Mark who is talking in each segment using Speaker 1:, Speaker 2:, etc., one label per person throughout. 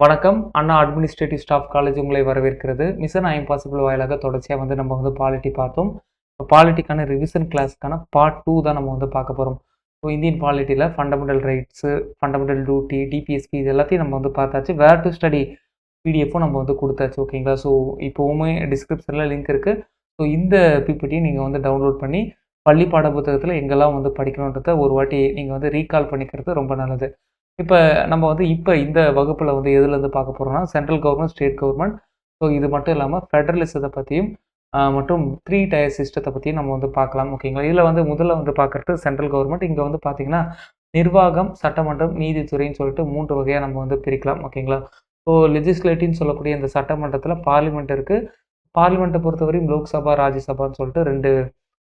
Speaker 1: வணக்கம். அண்ணா administrative staff college உங்களை வரவேற்கிறது. மிஷன் இம்பாசிபிள் வாயிலாக தொடர்ச்சியா நம்ம பாலிட்டி பார்த்தோம். இப்போ பாலிட்டிக்கான ரிவிஷன் கிளாஸ்க்கான பார்ட் 2 தான் நம்ம பார்க்க போறோம். ஸோ இந்தியன் பாலிட்டில fundamental rights, fundamental duty, DPSP இது எல்லாத்தையும் நம்ம பார்த்தாச்சு. வேர் டு ஸ்டடி பிடிஎஃப்பும் நம்ம குடுத்தாச்சு. ஓகேங்களா? ஸோ இப்போவுமே டிஸ்கிரிப்ஷன்ல லிங்க் இருக்கு. ஸோ இந்த பிபிடியை நீங்க டவுன்லோட் பண்ணி பள்ளி பாட புத்தகத்துல எங்கெல்லாம் படிக்கணுன்றத ஒரு வாட்டி நீங்க ரீகால் பண்ணிக்கிறது ரொம்ப நல்லது. இப்ப நம்ம இப்ப இந்த வகுப்புல எதுலருந்து பார்க்க போறோம்னா, central government, state government. So இது மட்டும் இல்லாம ஃபெடரலிசத்த பத்தியும் மற்றும் 3 டயர் சிஸ்டத்த பத்தியும் நம்ம பார்க்கலாம். ஓகேங்களா? இதுல முதல்ல பார்க்கறது சென்ட்ரல் கவர்மெண்ட். இங்க பார்த்தீங்கன்னா, நிர்வாகம், சட்டமன்றம், நீதித்துறைன்னு சொல்லிட்டு 3 வகையா நம்ம பிரிக்கலாம். ஓகேங்களா? ஸோ லெஜிஸ்லேட்டிவ்னு சொல்லக்கூடிய இந்த சட்டமன்றத்துல பார்லிமெண்ட் இருக்கு. பார்லிமெண்ட்ட பொறுத்தவரையும் லோக்சபா, ராஜ்யசபான்னு சொல்லிட்டு 2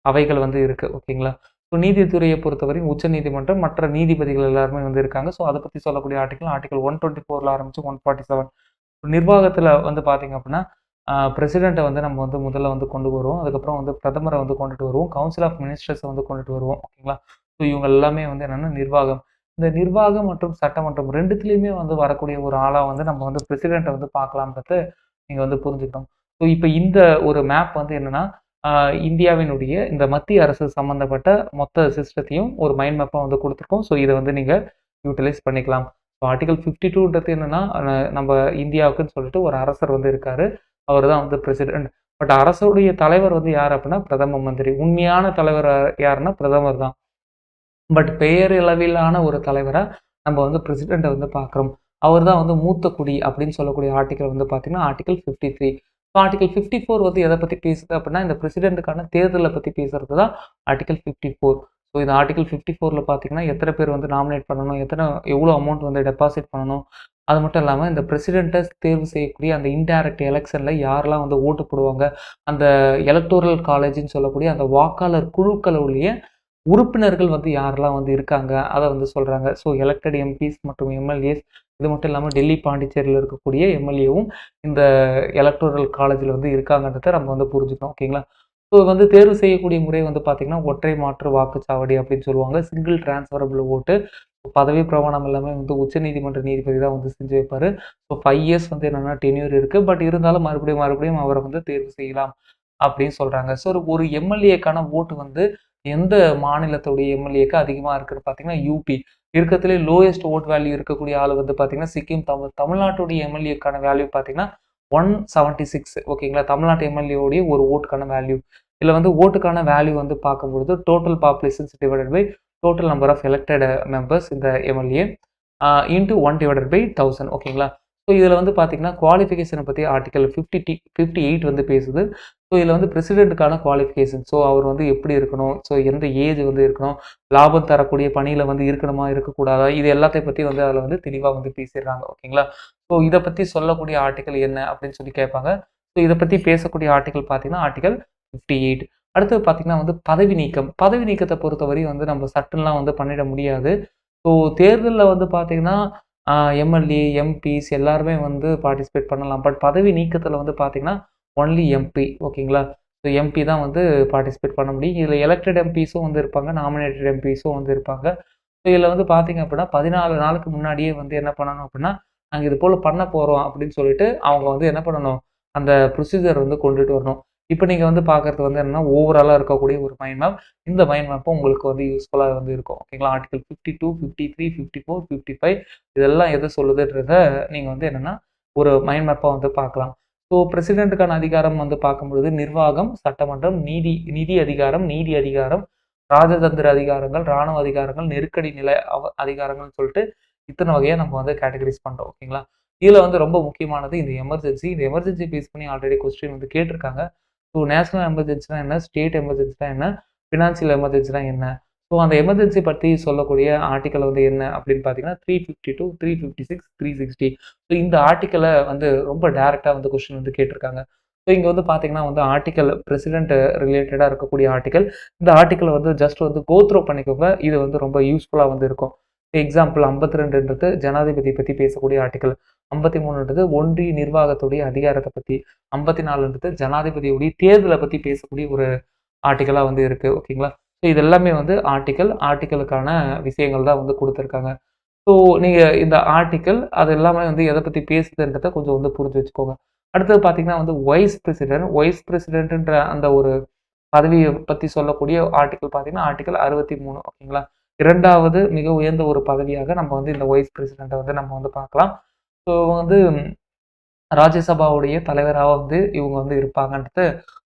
Speaker 1: அவைகள் இருக்கு. ஓகேங்களா? ஸோ நீதித்துறையை பொறுத்தவரையும் உச்சநீதிமன்றம், மற்ற நீதிபதிகள் எல்லாருமே இருக்காங்க. ஸோ அதை பத்தி சொல்லக்கூடிய ஆர்டிகல் 124ல ஆரம்பிச்சு 147. நிர்வாகத்துல பார்த்தீங்க அப்படின்னா, பிரசிடென்ட்டை நம்ம முதல்ல கொண்டு வருவோம். அதுக்கப்புறம் பிரதமரை கொண்டுட்டு வருவோம். கவுன்சில் ஆஃப் மினிஸ்டர்ஸை கொண்டுட்டு வருவோம். ஓகேங்களா? ஸோ இவங்க எல்லாமே என்னன்னா நிர்வாகம். இந்த நிர்வாகம் மற்றும் சட்டமன்றம் 2த்துலயுமே வரக்கூடிய ஒரு ஆளா நம்ம பிரசிடென்ட்டை பார்க்கலாம்ன்றத நீங்க புரிஞ்சுக்கணும். ஸோ இப்போ இந்த ஒரு மேப் என்னன்னா, இந்தியாவினுடைய இந்த மத்திய அரசு சம்பந்தப்பட்ட மொத்த சிஸ்டத்தையும் ஒரு மைண்ட் மேப்பா குடுத்துருக்கோம். ஸோ இத நீங்க யூட்டிலைஸ் பண்ணிக்கலாம். ஆர்டிகல் 52ன்றது என்னன்னா, நம்ம இந்தியாவுக்குன்னு சொல்லிட்டு ஒரு அரசர் இருக்காரு. அவர் தான் பிரசிடென்ட். பட் அரசுடைய தலைவர் யார் அப்படின்னா பிரதம மந்திரி. உண்மையான தலைவர் யாருன்னா பிரதமர் தான். பட் பெயரளவிலான ஒரு தலைவரா நம்ம பிரசிடென்ட்டை பார்க்குறோம். அவர் தான் மூத்த குடி அப்படின்னு சொல்லக்கூடிய ஆர்டிகல் பார்த்தீங்கன்னா, ஆர்டிகல் 53. ஆர்டிகல் 54 எதை பத்தி பேசுது அப்படின்னா, இந்த பிரசிடென்ட்டுக்கான தேர்தலை பத்தி பேசுறது தான் ஆர்டிகல் 54. ஸோ இந்த ஆர்டிகல் 54ல பார்த்தீங்கன்னா, எத்தனை பேர் நாமினேட் பண்ணணும், எவ்வளோ அமௌண்ட் டெபாசிட் பண்ணணும். அது மட்டும் இல்லாம இந்த பிரசிடென்ட்டை தேர்வு செய்யக்கூடிய அந்த இன்டைரக்ட் எலெக்ஷன்ல யாரெல்லாம் ஓட்டு போடுவாங்க, அந்த எலக்டோரல் காலேஜ்ன்னு சொல்லக்கூடிய அந்த வாக்காளர் குழுக்களுடைய உறுப்பினர்கள் யாரெல்லாம் இருக்காங்க, அத சொல்றாங்க. ஸோ எலக்டட் எம்பிஸ் மற்றும் எம்எல்ஏஸ், இது மட்டும் இல்லாம டெல்லி, பாண்டிச்சேரியில இருக்கக்கூடிய எம்எல்ஏவும் இந்த எலக்டோரல் காலேஜ்ல இருக்காங்கன்றத நம்ம புரிஞ்சுக்கணும். ஓகேங்களா? ஸோ தேர்வு செய்யக்கூடிய முறை பார்த்தீங்கன்னா, ஒற்றை மாற்று வாக்குச்சாவடி அப்படின்னு சொல்லுவாங்க. சிங்கிள் டிரான்ஸ்ஃபரபிள் ஓட்டு. பதவி பிரமாணம் எல்லாமே உச்சநீதிமன்ற நீதிபதி தான் செஞ்சு வைப்பாரு. ஸோ 5 இயர்ஸ் என்னன்னா டென்யூர் இருக்கு. பட் இருந்தாலும் மறுபடியும் அவரை தேர்வு செய்யலாம் அப்படின்னு சொல்றாங்க. ஸோ ஒரு எம்எல்ஏக்கான ஓட்டு எந்த மாநிலத்துடைய எம்எல்ஏக்கு அதிகமா இருக்குன்னு பார்த்தீங்கன்னா, யூபி. இருக்கத்திலே லோயஸ்ட் ஓட் வேல்யூ இருக்கக்கூடிய ஆள் பார்த்தீங்கன்னா, சிக்கிம். தமிழ்நாட்டுடைய எம்எல்ஏக்கான வேல்யூ பார்த்தீங்கன்னா 176. ஓகேங்களா? தமிழ்நாட்டு எம்எல்ஏவுடைய ஒரு ஓட்டுக்கான வேல்யூ. இதுல ஓட்டுக்கான வேல்யூ பார்க்கும்பொழுது total populations divided by total number of elected members இந்த எம்எல்ஏ இன்டு 1 டிவைடட் பை 1000. ஓகேங்களா? ஸோ இதில் பார்த்தீங்கன்னா, குவாலிஃபிகேஷனை பற்றி ஆர்டிகல் 58 பேசுது. ஸோ இதில் பிரசிடென்ட்டுக்கான குவாலிஃபிகேஷன். ஸோ அவர் எப்படி இருக்கணும், ஸோ எந்த ஏஜ் இருக்கணும், லாபம் தரக்கூடிய பணியில் இருக்கணுமா, இருக்கக்கூடாதா, இது எல்லாத்தையும் பற்றி அதில் தெளிவாக பேசிடுறாங்க. ஓகேங்களா? ஸோ இதை பற்றி சொல்லக்கூடிய ஆர்டிகல் என்ன அப்படின்னு சொல்லி கேட்பாங்க. ஸோ இதை பற்றி பேசக்கூடிய ஆர்டிகல் பார்த்தீங்கன்னா, ஆர்டிகல் 58. அடுத்தது பார்த்தீங்கன்னா பதவி நீக்கம். பதவி நீக்கத்தை பொறுத்தவரை நம்ம சட்டம்லாம் பண்ணிட முடியாது. ஸோ தேர்தலில் பார்த்தீங்கன்னா, எம்எல்ஏ, எம்பிஸ் எல்லாருமே பார்ட்டிசிபேட் பண்ணலாம். பட் பதவி நீக்கத்தில் பார்த்தீங்கன்னா, ஒன்லி எம்பி. ஓகேங்களா? ஸோ எம்பி தான் பார்ட்டிசிபேட் பண்ண முடியும். இதில் எலெக்டட் எம்பிஸும் இருப்பாங்க, நாமினேட்டட் எம்பிஸும் இருப்பாங்க. ஸோ இதில் பார்த்தீங்க அப்படின்னா, 14 நாளுக்கு முன்னாடியே என்ன பண்ணணும் அப்படின்னா, நாங்கள் இது போல் பண்ண போகிறோம் அப்படின்னு சொல்லிட்டு அவங்க என்ன பண்ணணும், அந்த ப்ரொசீஜர் கொண்டுட்டு வரணும். இப்போ நீங்க பார்க்கறது என்னன்னா, ஓவராலா இருக்கக்கூடிய ஒரு மைண்ட் மேப். இந்த மைண்ட் மேப்பும் உங்களுக்கு யூஸ்ஃபுல்லா இருக்கும். ஓகேங்களா? ஆர்டிகல் 52, 53, 54, 55 இதெல்லாம் எதை சொல்லுதுன்றத நீங்க என்னன்னா, ஒரு மைண்ட் மேப்பா பார்க்கலாம். ஸோ பிரசிடென்ட்டுக்கான அதிகாரம் பார்க்கும்பொழுது நிர்வாகம், சட்டமன்றம், நிதி அதிகாரம், நீதி அதிகாரம், ராஜதந்திர அதிகாரங்கள், ராணுவ அதிகாரங்கள், நெருக்கடி நிலை அதிகாரங்கள்னு சொல்லிட்டு இத்தனை வகையா நம்ம கேட்டகரைஸ் பண்றோம். ஓகேங்களா? இதுல ரொம்ப முக்கியமானது இந்த எமர்ஜென்சி. இந்த எமர்ஜென்சி பேஸ் பண்ணி ஆல்ரெடி கொஸ்டின் கேட்டிருக்காங்க. ஸோ நேஷனல் எமர்ஜென்சினா என்ன, ஸ்டேட் எமர்ஜென்சினா என்ன, ஃபினான்சியல் எமர்ஜென்சினா என்ன, ஸோ அந்த எமர்ஜென்சி பற்றி சொல்லக்கூடிய ஆர்டிக்கல் என்ன அப்படின்னு பார்த்தீங்கன்னா, 352, 356, 360. ஸோ இந்த ஆர்டிக்கலை ரொம்ப டைரக்டாக கொஸ்டின் கேட்டிருக்காங்க. ஸோ இங்கே பார்த்தீங்கன்னா ஆர்டிக்கல் பிரசிடென்ட் ரிலேட்டடாக இருக்கக்கூடிய ஆர்டிக்கல். இந்த ஆர்டிக்கலை ஜஸ்ட் கோ த்ரூ பண்ணிக்கோங்க. இது ரொம்ப யூஸ்ஃபுல்லாக இருக்கும். எக்ஸாம்பிள் 52ன்றது ஜனாதிபதி பற்றி பேசக்கூடிய ஆர்டிக்கல். 53ன்றது ஒன்றிய நிர்வாகத்துடைய அதிகாரத்தை பற்றி. 54ன்றது ஜனாதிபதியுடைய தேர்தலை பற்றி பேசக்கூடிய ஒரு ஆர்டிக்கலா இருக்கு. ஓகேங்களா? ஸோ இது எல்லாமே ஆர்டிக்கலுக்கான விஷயங்கள் தான் கொடுத்துருக்காங்க. ஸோ நீங்க இந்த ஆர்டிக்கிள் அது எல்லாமே வந்து எத பத்தி பேசுதுன்றத கொஞ்சம் வந்து புரிஞ்சு வச்சுக்கோங்க. அடுத்தது பார்த்தீங்கன்னா வந்து வைஸ் பிரசிடென்ட்ன்ற அந்த ஒரு பதவிய பத்தி சொல்லக்கூடிய ஆர்டிக்கிள் பார்த்தீங்கன்னா, ஆர்டிக்கிள் 63 ஓகேங்களா? 2வது மிக உயர்ந்த ஒரு பதவியாக நம்ம வந்து இந்த வைஸ் பிரசிடென்ட்ட வந்து நம்ம வந்து பார்க்கலாம். ஸோ வந்து ராஜ்யசபாவுடைய தலைவரா வந்து இவங்க வந்து இருப்பாங்கன்றத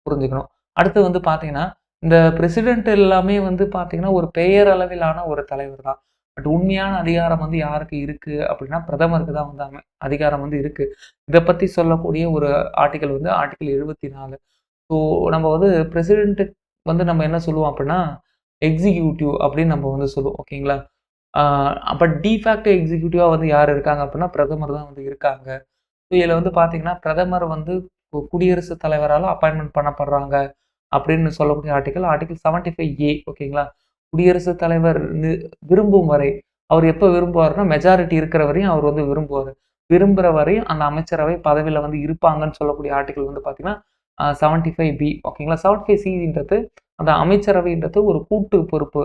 Speaker 1: புரிஞ்சுக்கணும். அடுத்து வந்து பார்த்தீங்கன்னா, இந்த பிரசிடென்ட் எல்லாமே வந்து பார்த்தீங்கன்னா, ஒரு பெயரளவிலான ஒரு தலைவர் தான். பட் உண்மையான அதிகாரம் வந்து யாருக்கு இருக்கு அப்படின்னா, பிரதமருக்கு தான் வந்து அதிகாரம் வந்து இருக்கு. இத பத்தி சொல்லக்கூடிய ஒரு ஆர்டிக்கிள் வந்து ஆர்டிக்கிள் 74. ஸோ நம்ம வந்து பிரசிடென்ட் வந்து நம்ம என்ன சொல்லுவோம் அப்படின்னா, எக்ஸிக்யூட்டிவ் அப்படின்னு நம்ம வந்து சொல்லுவோம். ஓகேங்களா? ஆ பட் டி ஃபேக்டோ எக்ஸிக்யூட்டிவா வந்து யார் இருக்காங்க அப்படின்னா, பிரதமர் தான் வந்து இருக்காங்க. இதுல வந்து பார்த்தீங்கன்னா, பிரதமர் வந்து குடியரசுத் தலைவரால அப்பாயின்ட்மென்ட் பண்ணப்படுறாங்க அப்படின்னு சொல்லக்கூடிய ஆர்டிக்கிள் 75 ஏ ஓகேங்களா? குடியரசுத் தலைவர் விரும்பும் வரை, அவர் எப்ப விரும்புவாருன்னா, மெஜாரிட்டி இருக்கிற வரையும் அவர் வந்து விரும்புவாரு. விரும்புற வரையும் அந்த அமைச்சரவை பதவியில வந்து இருப்பாங்கன்னு சொல்லக்கூடிய ஆர்டிக்கிள் வந்து பார்த்தீங்கன்னா, 75 பி ஓகேங்களா? 75 சின்றது அந்த அமைச்சரவைன்றது ஒரு கூட்டு பொறுப்பு.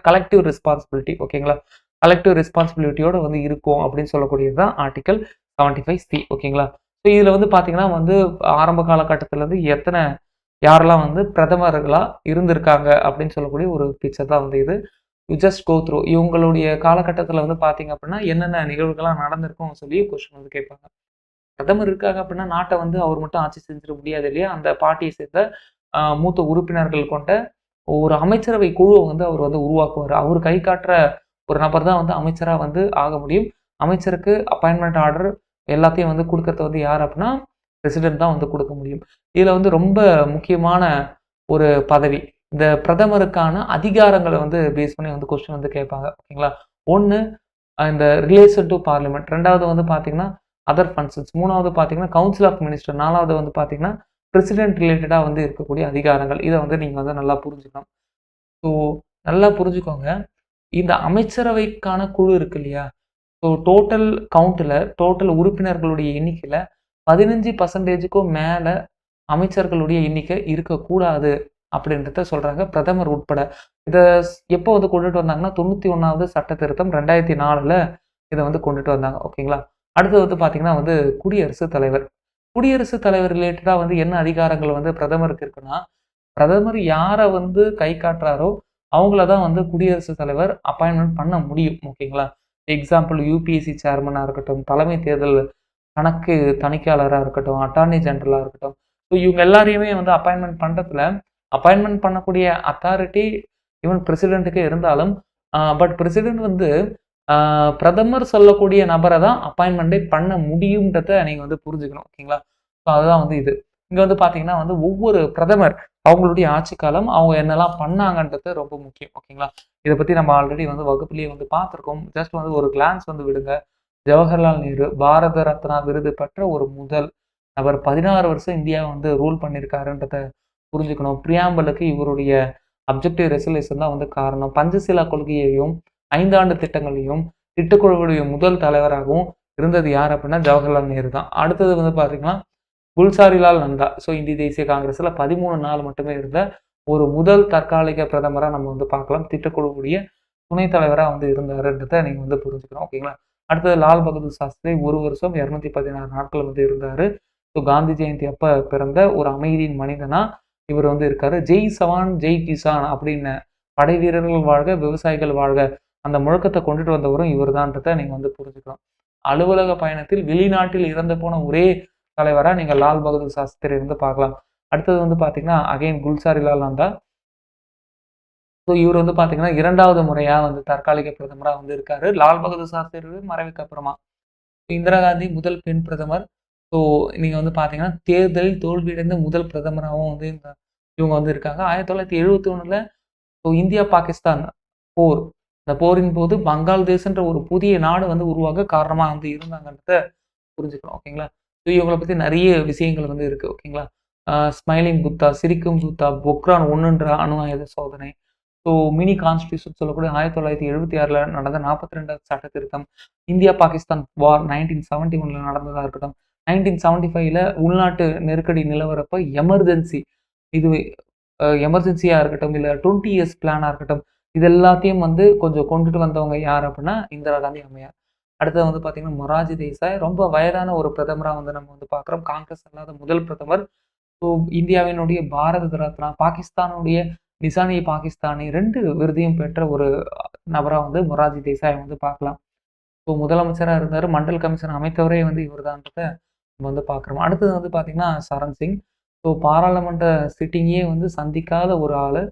Speaker 1: கலெக்டிவ் ரெஸ்பான்சிபிலிட்டி ஓகேங்களா? கலெக்டிவ் ரெஸ்பான்சிபிலிட்டியோட வந்து இருக்கும் அப்படின்னு சொல்லக்கூடியது தான் ஆர்டிக்கிள் 75 சி ஓகேங்களா? ஸோ இதுல வந்து பார்த்தீங்கன்னா வந்து ஆரம்ப காலகட்டத்திலருந்து யாரெல்லாம் வந்து பிரதமர்களா இருந்திருக்காங்க அப்படின்னு சொல்லக்கூடிய ஒரு பிக்சர் தான் வந்து இது. யூ ஜஸ்ட் கோ த்ரூ இவங்களுடைய காலகட்டத்தில வந்து பார்த்தீங்க அப்படின்னா, என்னென்ன நிகழ்வுகள்லாம் நடந்திருக்கும் சொல்லி கொஸ்டின் வந்து கேட்பாங்க. பிரதமர் இருக்காங்க அப்படின்னா, நாட்ட வந்து அவர் மட்டும் ஆட்சி செஞ்சிட முடியாது இல்லையா? அந்த பார்ட்டிய சேர்ந்த மூத்த உறுப்பினர்கள் கொண்ட ஒரு அமைச்சரவை குழுவ வந்து அவர் வந்து உருவாக்குவாரு. அவரு கை காட்டுற ஒரு நபர் தான் வந்து அமைச்சரா வந்து ஆக முடியும். அமைச்சருக்கு அப்பாயின்ட்மென்ட் ஆர்டர் எல்லாத்தையும் வந்து குடுக்கறது வந்து யார் அப்படின்னா, பிரசிடென்ட் தான் வந்து குடுக்க முடியும். இதுல வந்து ரொம்ப முக்கியமான ஒரு பதவி. இந்த பிரதமருக்கான அதிகாரங்கள வந்து பேஸ் பண்ணி வந்து கொஸ்டின் வந்து கேட்பாங்க. ஓகேங்களா? 1 இந்த ரிலேஷன் டூ பார்லிமென்ட். 2வது வந்து பார்த்தீங்கன்னா, அதர் ஃபங்ஷன்ஸ். 3வது பார்த்தீங்கன்னா, கவுன்சில் ஆஃப் மினிஸ்டர். 4வது வந்து பார்த்தீங்கன்னா, பிரசிடென்ட் ரிலேட்டடா வந்து இருக்கக்கூடிய அதிகாரங்கள். இத வந்து நீங்க வந்து நல்லா புரிஞ்சுக்கணும். ஸோ நல்லா புரிஞ்சுக்கோங்க. இந்த அமைச்சரவைக்கான குழு இருக்கு இல்லையா? ஸோ டோட்டல் உறுப்பினர்களுடைய எண்ணிக்கையில 15%க்கும் மேல அமைச்சர்களுடைய எண்ணிக்கை இருக்கக்கூடாது அப்படின்றத சொல்றாங்க. பிரதமர் உட்பட. இத எப்போ வந்து கொண்டுட்டு வந்தாங்கன்னா, 91வது சட்ட திருத்தம் 2004ல இத வந்து கொண்டுட்டு வந்தாங்க. ஓகேங்களா? அடுத்தது வந்து பார்த்தீங்கன்னா வந்து குடியரசுத் தலைவர். குடியரசுத் தலைவர் ரிலேட்டடா வந்து என்ன அதிகாரங்கள் வந்து பிரதமருக்கு இருக்குன்னா, பிரதமர் யார வந்து கை காட்டுறாரோ, அவங்கள தான் வந்து குடியரசுத் தலைவர் அப்பாயின்ட்மென்ட் பண்ண முடியும். ஓகேங்களா? எக்ஸாம்பிள் யுபிஎஸ்சி சேர்மனா இருக்கட்டும், தலைமை தேர்தல் கணக்கு தணிக்கையாளரா இருக்கட்டும், அட்டார்னி ஜெனரலா இருக்கட்டும். ஸோ இவங்க எல்லாரையுமே வந்து அப்பாயின்ட்மென்ட் பண்ணக்கூடிய அத்தாரிட்டி ஈவன் பிரசிடென்ட்‌டுக்கே இருந்தாலும், பட் பிரசிடென்ட் வந்து அ பிரதமர் சொல்லக்கூடிய நபர தான் அப்பாயின்ட்மென்ட்டே பண்ண முடியும்ன்றத நீங்க வந்து புரிஞ்சுக்கணும். ஓகேங்களா? ஸோ அதுதான் வந்து இது. இங்க வந்து பார்த்தீங்கன்னா வந்து ஒவ்வொரு பிரதமர் அவங்களுடைய ஆட்சி காலம், அவங்க என்னலாம் பண்ணாங்கன்றது ரொம்ப முக்கியம். ஓகேங்களா? இத பத்தி நம்ம ஆல்ரெடி வந்து வகுப்பிலேயே வந்து பார்த்துருக்கோம். ஜஸ்ட் வந்து ஒரு கிளான்ஸ் வந்து விடுங்க. ஜவஹர்லால் நேரு பாரத ரத்னா விருது பெற்ற ஒரு முதல் நபர். 16 வருஷம் இந்தியாவ வந்து ரூல் பண்ணியிருக்காருன்றத புரிஞ்சுக்கணும். பிரியாம்பிளுக்கு இவருடைய அப்ஜெக்டிவ் ரெசல்யூஷன் தான் வந்து காரணம். பஞ்சசீலா கொள்கையையும், 5 ஆண்டு திட்டங்களையும், திட்டக்குழுவுடைய முதல் தலைவராகவும் இருந்தது யார் அப்படின்னா, ஜவஹர்லால் நேரு தான். அடுத்தது வந்து பார்த்தீங்கன்னா, குல்சாரிலால் நந்தா. ஸோ இந்திய தேசிய காங்கிரஸ்ல 13 நாள் மட்டுமே இருந்த ஒரு முதல் தற்காலிக பிரதமரா நம்ம வந்து பார்க்கலாம். திட்டக்குழுவுடைய துணைத் தலைவரா வந்து இருந்தாருன்றத நீங்க வந்து புரிஞ்சுக்கணும். ஓகேங்களா? அடுத்தது லால் பகதூர் சாஸ்திரி 1 வருஷம் 216 நாட்கள் வந்து இருந்தாரு. ஸோ காந்தி ஜெயந்தி அப்ப பிறந்த ஒரு அமைதியின் மனிதனா இவர் வந்து இருக்காரு. ஜெய் சவான், ஜெய் கிசான் அப்படின்னு படை வீரர்கள் வாழ்க, விவசாயிகள் வாழ்க அந்த முழக்கத்த கொண்டுட்டு வந்தவரும் இவர்தான்றத நீங்க வந்து புரிஞ்சுக்கணும். அலுவலக பயணத்தில் வெளிநாட்டில் இறந்து போன ஒரே தலைவரா நீங்க லால் பகதூர் சாஸ்திரி வந்து பார்க்கலாம். அடுத்தது வந்து பார்த்தீங்கன்னா, அகைன் குல்சாரிலால் நந்தா. ஸோ இவர் வந்து பார்த்தீங்கன்னா, 2வது முறையா வந்து தற்காலிக பிரதமரா வந்து இருக்காரு. லால் பகதூர் சாஸ்திரியோட மறைவுக்கு அப்புறமா. இந்திரா காந்தி முதல் பெண் பிரதமர். ஸோ நீங்க வந்து பார்த்தீங்கன்னா, தேர்தலில் தோல்வியடைந்த முதல் பிரதமராவும் வந்து இவங்க வந்து இருக்காங்க. 1971ல ஸோ இந்தியா, பாகிஸ்தான் போர். இந்த போரின் போது பங்களாதேஷ்ன்ற ஒரு புதிய நாடு வந்து உருவாக காரணமா வந்து இருந்தாங்கன்றத புரிஞ்சுக்கணும். ஓகேங்களா? ஸோ இவங்கள பத்தி நெறைய விஷயங்கள் வந்து இருக்கு. ஓகேங்களா? ஸ்மைலிங் புத்தா, சிரிக்கும் புத்தா, பொக்ரான் 1ன்ற அணு ஆயுத சோதனை. ஸோ மினி கான்ஸ்டிடியூஷன் சொல்லக்கூடிய 1976ல நடந்த 42வது சட்ட திருத்தம். இந்தியா, பாகிஸ்தான் வார் 1971ல நடந்ததா இருக்கட்டும். 1975ல உள்நாட்டு நெருக்கடி நிலவரப்ப எமர்ஜென்சி இது எமர்ஜென்சியா இருக்கட்டும், இல்ல 20 இயர்ஸ் பிளானா இருக்கட்டும். இது எல்லாத்தையும் வந்து கொஞ்சம் கொண்டுட்டு வந்தவங்க யார் அப்படின்னா இந்திரா காந்தி அம்மையார். அடுத்தது வந்து பார்த்தீங்கன்னா, மொரார்ஜி தேசாய் ரொம்ப வயதான ஒரு பிரதமரா வந்து நம்ம வந்து பார்க்குறோம். காங்கிரஸ் அல்லாத முதல் பிரதமர். ஸோ இந்தியாவினுடைய பாரத ரத்னா, பாகிஸ்தானுடைய நிசான்-இ-பாகிஸ்தானி 2 விருதையும் பெற்ற ஒரு நபரா வந்து மொரார்ஜி தேசாய வந்து பார்க்கலாம். ஸோ முதலமைச்சரா இருந்தாரு. மண்டல் கமிஷன் அமைத்தவரே வந்து இவர்தான்றத நம்ம வந்து பார்க்குறோம். அடுத்தது வந்து பார்த்தீங்கன்னா, சரண் சிங். ஸோ பாராளுமன்ற சிட்டிங்கே வந்து சந்திக்காத ஒரு ஆளு.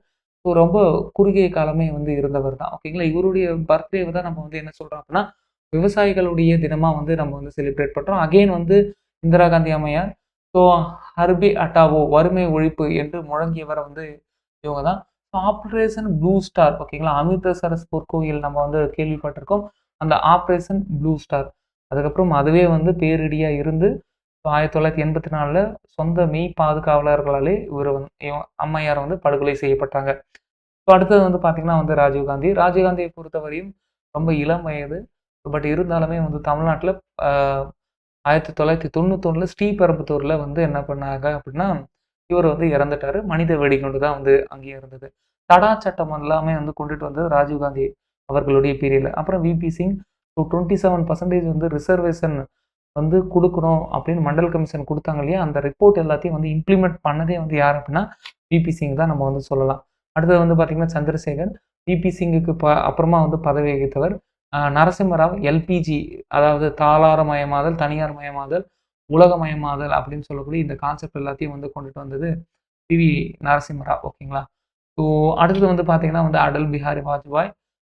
Speaker 1: ஸோ ரொம்ப குறுகிய காலமே வந்து இருந்தவர் தான். ஓகேங்களா. இவருடைய பர்த்டேவ தான் நம்ம வந்து என்ன சொல்றோம் அப்படின்னா, விவசாயிகளுடைய தினமா வந்து நம்ம வந்து செலிப்ரேட் பண்றோம். அகைன் வந்து இந்திரா காந்தி அம்மையார். ஸோ ஹர்பி ஹட்டாவோ வறுமை ஒழிப்பு என்று முழங்கியவர் வந்து இவங்க தான். ஆப்பரேஷன் ப்ளூ ஸ்டார் ஓகேங்களா. அமிர்தசரஸ் பொற்கோயில் நம்ம வந்து கேள்விப்பட்டிருக்கோம். அந்த ஆப்பரேஷன் ப்ளூ ஸ்டார். அதுக்கப்புறம் அதுவே வந்து பேரிடியா இருந்து 1984ல சொந்த மெய் பாதுகாவலர்களாலே இவரு அம்மையார் வந்து படுகொலை செய்யப்பட்டாங்க. இப்போ அடுத்தது வந்து பார்த்தீங்கன்னா வந்து ராஜீவ்காந்தி. ராஜீவ்காந்தியை பொறுத்தவரையும் ரொம்ப இளம் வயது. பட் இருந்தாலுமே வந்து தமிழ்நாட்டில அ 1991ல ஸ்ரீபெரும்புத்தூர்ல வந்து என்ன பண்ணாங்க அப்படின்னா, இவர் வந்து இறந்துட்டாரு. மனித வெடிகுண்டு தான் வந்து அங்கேயே இருந்தது. தடா சட்டம் எல்லாமே வந்து கொண்டுட்டு வந்தது ராஜீவ்காந்தி அவர்களுடைய பீரியட்ல. அப்புறம் விபி சிங் 27% வந்து ரிசர்வேஷன் வந்து குடுக்கணும் அப்படின்னு மண்டல் கமிஷன் குடுத்தாங்க இல்லையா? அந்த ரிப்போர்ட் எல்லாத்தையும் வந்து இம்ப்ளிமெண்ட் பண்ணதே வந்து யார் அப்படின்னா, விபி சிங் தான் நம்ம வந்து சொல்லலாம். அடுத்தது வந்து பார்த்தீங்கன்னா, சந்திரசேகர். விபி சிங்குக்கு அப்புறமா வந்து பதவி வகித்தவர். நரசிம்மராவ் எல்பிஜி அதாவது தாராளமயமாதல், தனியார் மயமாதல், உலகமயமாதல் அப்படின்னு சொல்லக்கூடிய இந்த கான்செப்ட் எல்லாத்தையும் வந்து கொண்டுட்டு வந்தது வி. நரசிம்மராவ். ஓகேங்களா? ஸோ அடுத்தது வந்து பார்த்தீங்கன்னா வந்து அடல் பிஹாரி வாஜ்பாய்.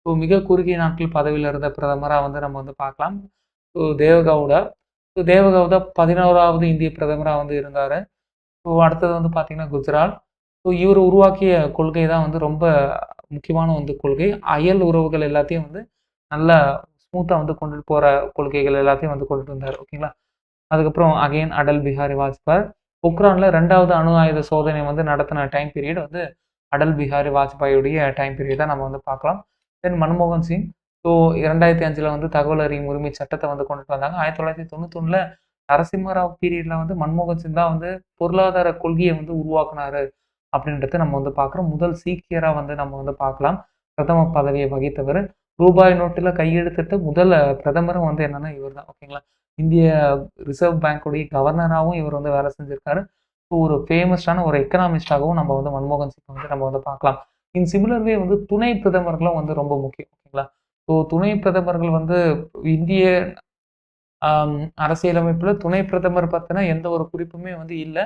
Speaker 1: ஸோ மிக குறுகிய நாட்கள் பதவியில இருந்த பிரதமரா வந்து நம்ம வந்து பார்க்கலாம். ஸோ தேவகவுடா. ஸோ தேவகவுடா 11வது இந்திய பிரதமரா வந்து இருந்தாரு. ஸோ அடுத்தது வந்து பார்த்தீங்கன்னா குஜரால். ஸோ இவர் உருவாக்கிய கொள்கை தான் வந்து ரொம்ப முக்கியமான வந்து கொள்கை. அயல் உறவுகள் எல்லாத்தையும் வந்து நல்லா ஸ்மூத்தா வந்து கொண்டுட்டு போற கொள்கைகள் எல்லாத்தையும் வந்து கொண்டுட்டு வந்தாரு. ஓகேங்களா? அதுக்கப்புறம் அகைன் அடல் பிஹாரி வாஜ்பாய். பொக்ரான்ல 2வது அணு ஆயுத சோதனை வந்து நடத்தின டைம் பீரியட் வந்து அடல் பிஹாரி வாஜ்பாயுடைய டைம் பீரியட் தான் நம்ம வந்து பார்க்கலாம். தென் மன்மோகன் சிங். ஸோ 2005ல வந்து தகவல் அறியும் உரிமை சட்டத்தை வந்து கொண்டுட்டு வந்தாங்க. 1991ல நரசிம்மராவ் பீரியட்ல வந்து மன்மோகன் சிங் தான் வந்து பொருளாதார கொள்கையை வந்து உருவாக்குனாரு அப்படின்றத நம்ம வந்து பார்க்குறோம். முதல் சீக்கியரா வந்து நம்ம வந்து பார்க்கலாம். பிரதம பதவியை வகித்தவர். ரூபாய் நோட்டுல கையெழுத்திட்ட முதல் பிரதமரும் வந்து என்னன்னா இவர் தான். ஓகேங்களா? இந்திய ரிசர்வ் பேங்க்குடைய கவர்னராவும் இவர் வந்து வேலை செஞ்சிருக்காரு. ஸோ ஒரு ஃபேமஸான ஒரு எக்கனாமிஸ்ட்டாகவும் நம்ம வந்து மன்மோகன் சிங் வந்து நம்ம வந்து பார்க்கலாம். இன் சிமிலர் வே வந்து துணை பிரதமர்களும் வந்து ரொம்ப முக்கியம். ஓகேங்களா? ஸோ துணை பிரதமர்கள் வந்து இந்திய அம் அரசியலமைப்புல துணை பிரதமர் பத்தின எந்த ஒரு குறிப்புமே வந்து இல்ல.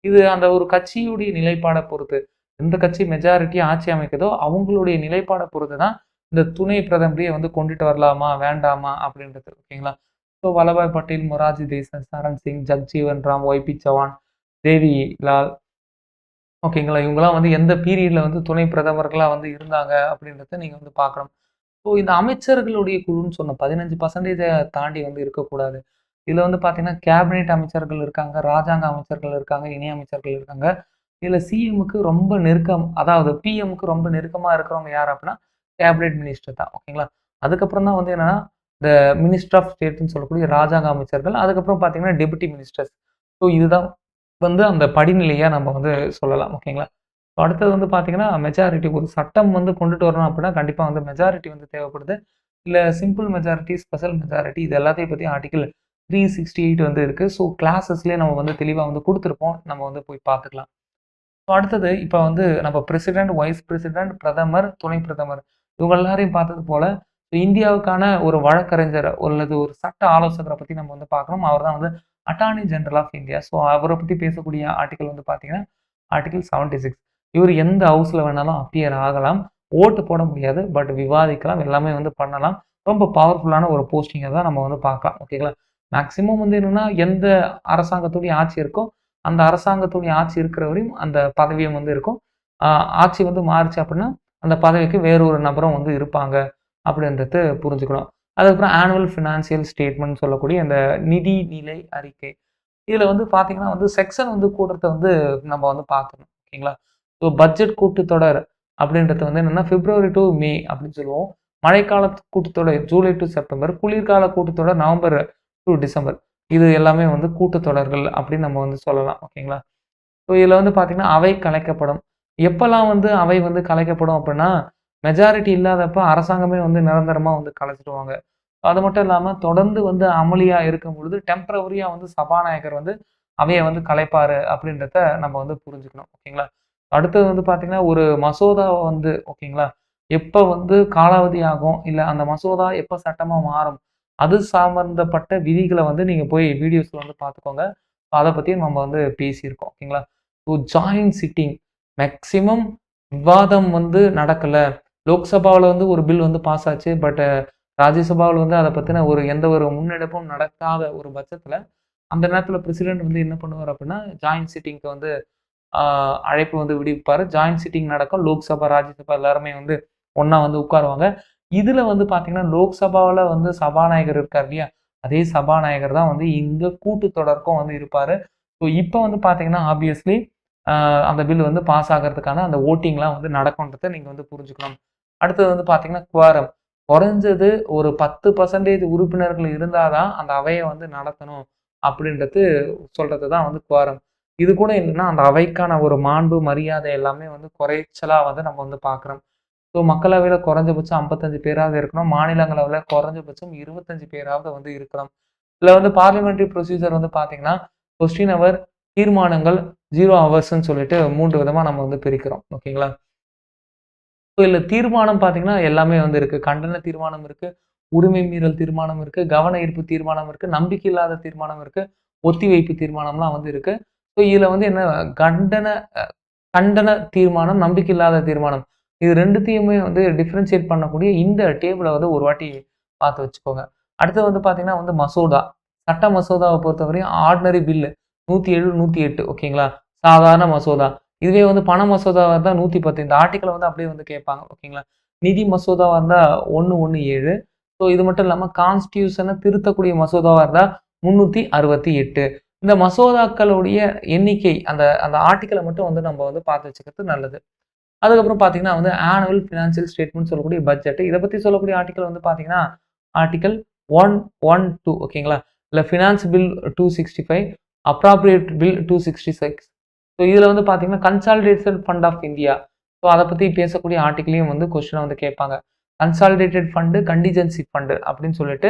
Speaker 1: இது அந்த ஒரு கட்சியுடைய நிலைப்பாட பொறுத்து. எந்த கட்சி மெஜாரிட்டி ஆட்சி அமைக்குதோ, அவங்களுடைய நிலைப்பாட பொறுத்து தான் இந்த துணை பிரதமரையே வந்து கொண்டுட்டு வரலாமா? வேண்டாமா? அப்படின்றது. ஓகேங்களா? ஸோ வல்லபாய் பட்டேல், மொரார்ஜி தேசாய், சரண் சிங், ஜக்ஜீவன் ராம், ஒய்.பி. சவான், தேவி லால் ஓகேங்களா? இவங்கலாம் வந்து எந்த பீரியட்ல வந்து துணை பிரதமர்களா வந்து இருந்தாங்க அப்படின்றத நீங்க வந்து பார்க்கணும். ஸோ இந்த அமைச்சர்களுடைய குழுன்னு சொன்னோம். 15% தாண்டி வந்து இருக்கக்கூடாது. இதுல வந்து பார்த்தீங்கன்னா, கேபினெட் அமைச்சர்கள் இருக்காங்க, ராஜாங்க அமைச்சர்கள் இருக்காங்க, இணை அமைச்சர்கள் இருக்காங்க. இதுல சிஎம்முக்கு ரொம்ப நெருக்கம் அதாவது பிஎம்முக்கு ரொம்ப நெருக்கமா இருக்கிறவங்க யார் அப்படின்னா, கேபினெட் மினிஸ்டர் தான். ஓகேங்களா? அதுக்கப்புறம் தான் வந்து என்னன்னா, இந்த மினிஸ்டர் ஆஃப் ஸ்டேட்ன்னு சொல்லக்கூடிய ராஜாங்க அமைச்சர்கள். அதுக்கப்புறம் பார்த்தீங்கன்னா, டெபுட்டி மினிஸ்டர்ஸ். ஸோ இதுதான் வந்து அந்த படிநிலையா நம்ம வந்து சொல்லலாம். ஓகேங்களா? அடுத்தது வந்து பார்த்தீங்கன்னா, மெஜாரிட்டி ஒரு சட்டம் வந்து கொண்டுட்டு வரணும் அப்படின்னா, கண்டிப்பா வந்து மெஜாரிட்டி வந்து தேவைப்படுது. இல்ல சிம்பிள் மெஜாரிட்டி, ஸ்பெஷல் மெஜாரிட்டி இது எல்லாத்தையும் பத்தி ஆர்டிகிள் 368 வந்து இருக்கு. ஸோ கிளாஸஸ்லயே நம்ம வந்து தெளிவா வந்து குடுத்துருப்போம். நம்ம வந்து போய் பார்த்துக்கலாம். ஸோ அடுத்தது இப்ப வந்து நம்ம பிரசிடென்ட், வைஸ் பிரசிடென்ட், பிரதமர், துணை பிரதமர் இவங்க எல்லாரையும் பார்த்தது போல, இந்தியாவுக்கான ஒரு வழக்கறிஞர் அல்லது ஒரு சட்ட ஆலோசகர பத்தி நம்ம வந்து பார்க்கணும். அவர் தான் வந்து attorney general of India. So அவர பத்தி பேசக்கூடிய ஆர்டிகிள் வந்து பார்த்தீங்கன்னா, ஆர்டிகிள் 76. இவரு எந்த ஹவுஸ்ல வேணாலும் அப்பியர் ஆகலாம். ஓட்டு போட முடியாது. பட் விவாதிக்கலாம். எல்லாமே வந்து பண்ணலாம். ரொம்ப பவர்ஃபுல்லான ஒரு போஸ்டிங்க தான் நம்ம வந்து பார்க்கலாம். ஓகேங்களா? மேக்ஸிமம் வந்து என்னன்னா, எந்த அரசாங்கத்துடைய ஆட்சி இருக்கோ, அந்த அரசாங்கத்துடைய ஆட்சி இருக்கிற வரையும் அந்த பதவியும் வந்து இருக்கும். ஆ ஆட்சி வந்து மாறுச்சு அப்டின்னா, அந்த பதவிக்கு வேறு ஒரு நபரும் வந்து இருப்பாங்க. அப்படின்றது புரிஞ்சுக்கணும். அதுக்கப்புறம் ஆனுவல் ஃபினான்சியல் ஸ்டேட்மென்ட்னு சொல்லக்கூடிய இந்த நிதி நிலை அறிக்கை. இதுல வந்து பார்த்தீங்கன்னா வந்து செக்ஷன் வந்து கூடுறத வந்து நம்ம வந்து பார்க்கணும். ஓகேங்களா? ஸோ பட்ஜெட் கூட்டத்தொடர் அப்படின்றது வந்து என்னன்னா, பிப்ரவரி டூ மே அப்படின்னு சொல்லுவோம். மழைக்கால கூட்டத்தொடர் ஜூலை டூ செப்டம்பர், குளிர்கால கூட்டத்தொடர் நவம்பர் டூ டிசம்பர். இது எல்லாமே வந்து கூட்டத்தொடர்கள் அப்படின்னு நம்ம வந்து சொல்லலாம். ஓகேங்களா? ஸோ இதுல வந்து பார்த்தீங்கன்னா, அவை கலைக்கப்படும். எப்பலாம் வந்து அவை வந்து கலைக்கப்படும் அப்படின்னா, மெஜாரிட்டி இல்லாதப்ப அரசாங்கமே வந்து நிரந்தரமா வந்து கலைச்சிடுவாங்க. அது மட்டும் இல்லாம தொடர்ந்து வந்து அமளியா இருக்கும் பொழுது டெம்பரவரியா வந்து சபாநாயகர் வந்து அவைய வந்து கலைப்பாரு அப்படின்றத நம்ம வந்து புரிஞ்சுக்கணும். ஓகேங்களா? அடுத்தது வந்து பார்த்தீங்கன்னா, ஒரு மசோதாவ வந்து ஓகேங்களா? எப்ப வந்து காலாவதி ஆகும், இல்ல அந்த மசோதா எப்ப சட்டமா மாறும், அது சம்பந்தப்பட்ட விதிகள வந்து நீங்க போய் வீடியோஸ்ல வந்து பார்த்துக்கோங்க. அத பத்தியும் நம்ம வந்து பேசியிருக்கோம். ஓகேங்களா? ஸோ ஜாயிண்ட் சிட்டிங் மேக்ஸிமம் விவாதம் வந்து நடக்கல. லோக்சபாவுல வந்து ஒரு பில் வந்து பாஸ் ஆச்சு. பட் ராஜ்யசபாவுல வந்து அத பத்தின எந்த ஒரு முன்னெடுப்பும் நடக்காத ஒரு பட்சத்தில, அந்த நேரத்தில பிரசிடென்ட் வந்து என்ன பண்ணுவார் அப்டின்னா, ஜாயிண்ட் சிட்டிங்க்கு வந்து ஆ அழைப்பு வந்து விடுவிப்பாரு. ஜாயிண்ட் சிட்டிங் நடக்கும். லோக்சபா, ராஜ்யசபா எல்லாருமே வந்து ஒண்ணா வந்து உட்காருவாங்க. இதுல வந்து பார்த்தீங்கன்னா, லோக்சபாவுல வந்து சபாநாயகர் இருக்கார் இல்லையா? அதே சபாநாயகர் தான் வந்து இங்க கூட்டத்தொடருக்கும் வந்து இருப்பாரு. ஸோ இப்ப வந்து பார்த்தீங்கன்னா, ஆப்வியஸ்லி அ அந்த பில் வந்து பாஸ் ஆகறதுக்கான அந்த வோட்டிங்லாம் வந்து நடக்கும்ன்றத நீங்க வந்து புரிஞ்சுக்கணும். அடுத்தது வந்து பார்த்தீங்கன்னா, குவாரம். குறைஞ்சது ஒரு 10% உறுப்பினர்கள் இருந்தா தான் அந்த அவைய வந்து நடத்தணும் அப்படின்றது சொல்றது தான் வந்து குவாரம். இது கூட என்னன்னா, அந்த அவைக்கான ஒரு மாண்பு, மரியாதை எல்லாமே வந்து குறைச்சலா வந்து நம்ம வந்து பார்க்குறோம். ஸோ மக்களவையில குறைஞ்சபட்சம் 55 பேராவது இருக்கணும். மாநிலங்களவையில குறைஞ்சபட்சம் 25 பேராவது வந்து இருக்கணும். இதுல வந்து பார்லிமென்டரி ப்ரொசீஜர் வந்து பார்த்தீங்கன்னா, கொஸ்டின் ஹவர், தீர்மானங்கள், 0 ஹவர்ஸ்ன்னு சொல்லிட்டு 3 விதமா நம்ம வந்து பிரிக்கிறோம். ஓகேங்களா? இதுல தீர்மானம் பார்த்தீங்கன்னா, எல்லாமே வந்து இருக்கு. கண்டன தீர்மானம் இருக்கு, உரிமை மீறல் தீர்மானம் இருக்கு, கவன ஈர்ப்பு தீர்மானம் இருக்கு, நம்பிக்கையில்லாத தீர்மானம் இருக்கு, ஒத்திவைப்பு தீர்மானம்லாம் வந்து இருக்கு. ஸோ இதுல வந்து என்ன கண்டன அ கண்டன தீர்மானம், நம்பிக்கையில்லாத தீர்மானம். இது 2த்தையுமே வந்து டிஃபரன்ஷியேட் பண்ணக்கூடிய இந்த டேபிள வந்து ஒரு வாட்டி பார்த்து வச்சுக்கோங்க. அடுத்து வந்து பார்த்தீங்கன்னா வந்து மசோதா. சட்ட மசோதாவ பொறுத்தவரையும் ஆர்டினரி பில் 107, 108 ஓகேங்களா? சாதாரண மசோதா. இதுவே வந்து பண மசோதாவா இருந்தா 110. இந்த ஆர்டிக்கிள வந்து அப்படியே வந்து கேட்பாங்க. ஓகேங்களா? நிதி மசோதாவா இருந்தா 117. ஸோ இது மட்டும் இல்லாம கான்ஸ்டிடியூஷன திருத்தக்கூடிய மசோதாவா இருந்தா 368. இந்த மசோதாக்களுடைய எண்ணிக்கை அந்த அந்த ஆர்டிக்கிள மட்டும் வந்து நம்ம வந்து பார்த்து வச்சுக்கிறது நல்லது. அதுக்கப்புறம் பார்த்தீங்கன்னா வந்து ஆனுவல் ஃபினான்ஷியல் ஸ்டேட்மென்ட் சொல்லக்கூடிய பட்ஜெட். இத பத்தி சொல்லக்கூடிய ஆர்டிக்கிள் வந்து பார்த்தீங்கன்னா, ஆர்டிக்கிள் 112 ஓகேங்களா? இல்ல finance bill 265, appropriate bill 266. So இதுல வந்து பார்த்தீங்கன்னா, consolidated fund of India. So அத பத்தி பேசக்கூடிய ஆர்டிக்கிளையும் வந்து கொஸ்டினா வந்து கேட்பாங்க. கன்சாலிடேட்டட் ஃபண்ட், கன்டிஜென்சி ஃபண்ட் அப்படின்னு சொல்லிட்டு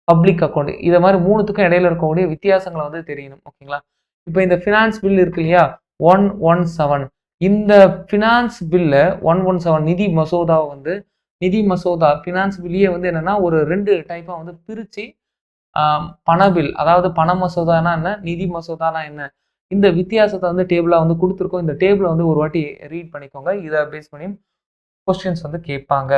Speaker 1: பப்ளிக் அக்கவுண்ட். இத மாரி 3த்துக்கும் இடையில இருக்கக்கூடிய வித்தியாசங்கள வந்து தெரியணும். ஓகேங்களா? இப்ப இந்த ஃபினான்ஸ் பில் இருக்கு இல்லையா? 117 இந்த ஃபினான்ஸ் பில்ல 117 நிதி மசோதாவ வந்து நிதி மசோதா ஃபினான்ஸ் பில்லையே வந்து என்னன்னா, ஒரு 2 டைப்பா வந்து பிரிச்சு ஆ பண பில் அதாவது பண மசோதானா என்ன? நிதி மசோதானா என்ன? இந்த வித்தியாசத்த வந்து டேபிளா வந்து குடுத்துருக்கோம். இந்த டேபிள வந்து ஒரு வாட்டி ரீட் பண்ணிக்கோங்க. இத பேஸ் பண்ணி கொஸ்டின்ஸ் வந்து கேட்பாங்க.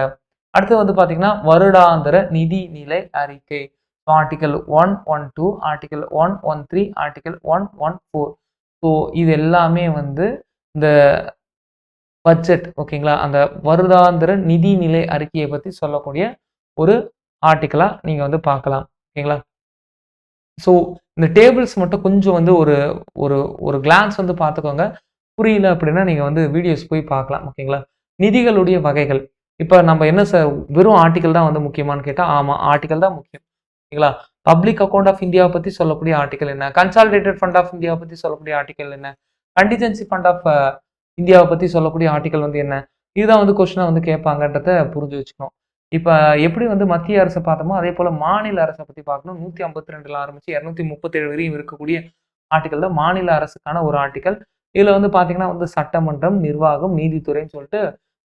Speaker 1: அடுத்து வந்து பார்த்தீங்கன்னா, வருடாந்திர நிதிநிலை அறிக்கை. Article 112, article 113, article 114. ஸோ இது எல்லாமே வந்து இந்த பட்ஜெட் ஓகேங்களா? அந்த வருடாந்திர நிதிநிலை அறிக்கைய பத்தி சொல்லக்கூடிய ஒரு ஆர்டிக்கிளா நீங்க வந்து பார்க்கலாம். ஓகேங்களா? ஸோ இந்த டேபிள்ஸ் மட்டும் கொஞ்சம் வந்து ஒரு ஒரு ஒரு கிளான்ஸ் வந்து பார்த்துக்கோங்க. புரியல அப்படின்னா நீங்க வந்து வீடியோஸ் போய் பார்க்கலாம். ஓகேங்களா? நிதிகளுடைய வகைகள். இப்ப நம்ம என்ன சார் வெறும் ஆர்டிக்கிள் தான் வந்து முக்கியமான்னு கேட்டா, ஆமா ஆர்டிக்கிள் தான் முக்கியம். ஓகேங்களா? பப்ளிக் அக்கவுண்ட் ஆஃப் இந்தியாவ பத்தி சொல்லக்கூடிய ஆர்டிக்கிள் என்ன? கன்சாலிடேட்டட் ஃபண்ட் ஆஃப் இந்தியாவ பத்தி சொல்லக்கூடிய ஆர்டிக்கிள் என்ன? கன்டிஜென்சி ஃபண்ட் ஆஃப் இந்தியாவ பத்தி சொல்லக்கூடிய ஆர்டிக்கிள் வந்து என்ன? இதுதான் வந்து கொஸ்டினா வந்து கேட்பாங்கன்றத புரிஞ்சு வச்சுக்கணும். இப்ப எப்படி வந்து மத்திய அரச பார்த்தோமோ, அதே போல மாநில அரச பத்தி பார்க்கணும். 152ல ஆரம்பிச்சு 237 வரையும் இருக்கக்கூடிய ஆர்டிக்கிள் தான் மாநில அரசுக்கான ஒரு ஆர்டிக்கிள். இதுல வந்து பார்த்தீங்கன்னா வந்து சட்டமன்றம், நிர்வாகம், நீதித்துறைன்னு சொல்லிட்டு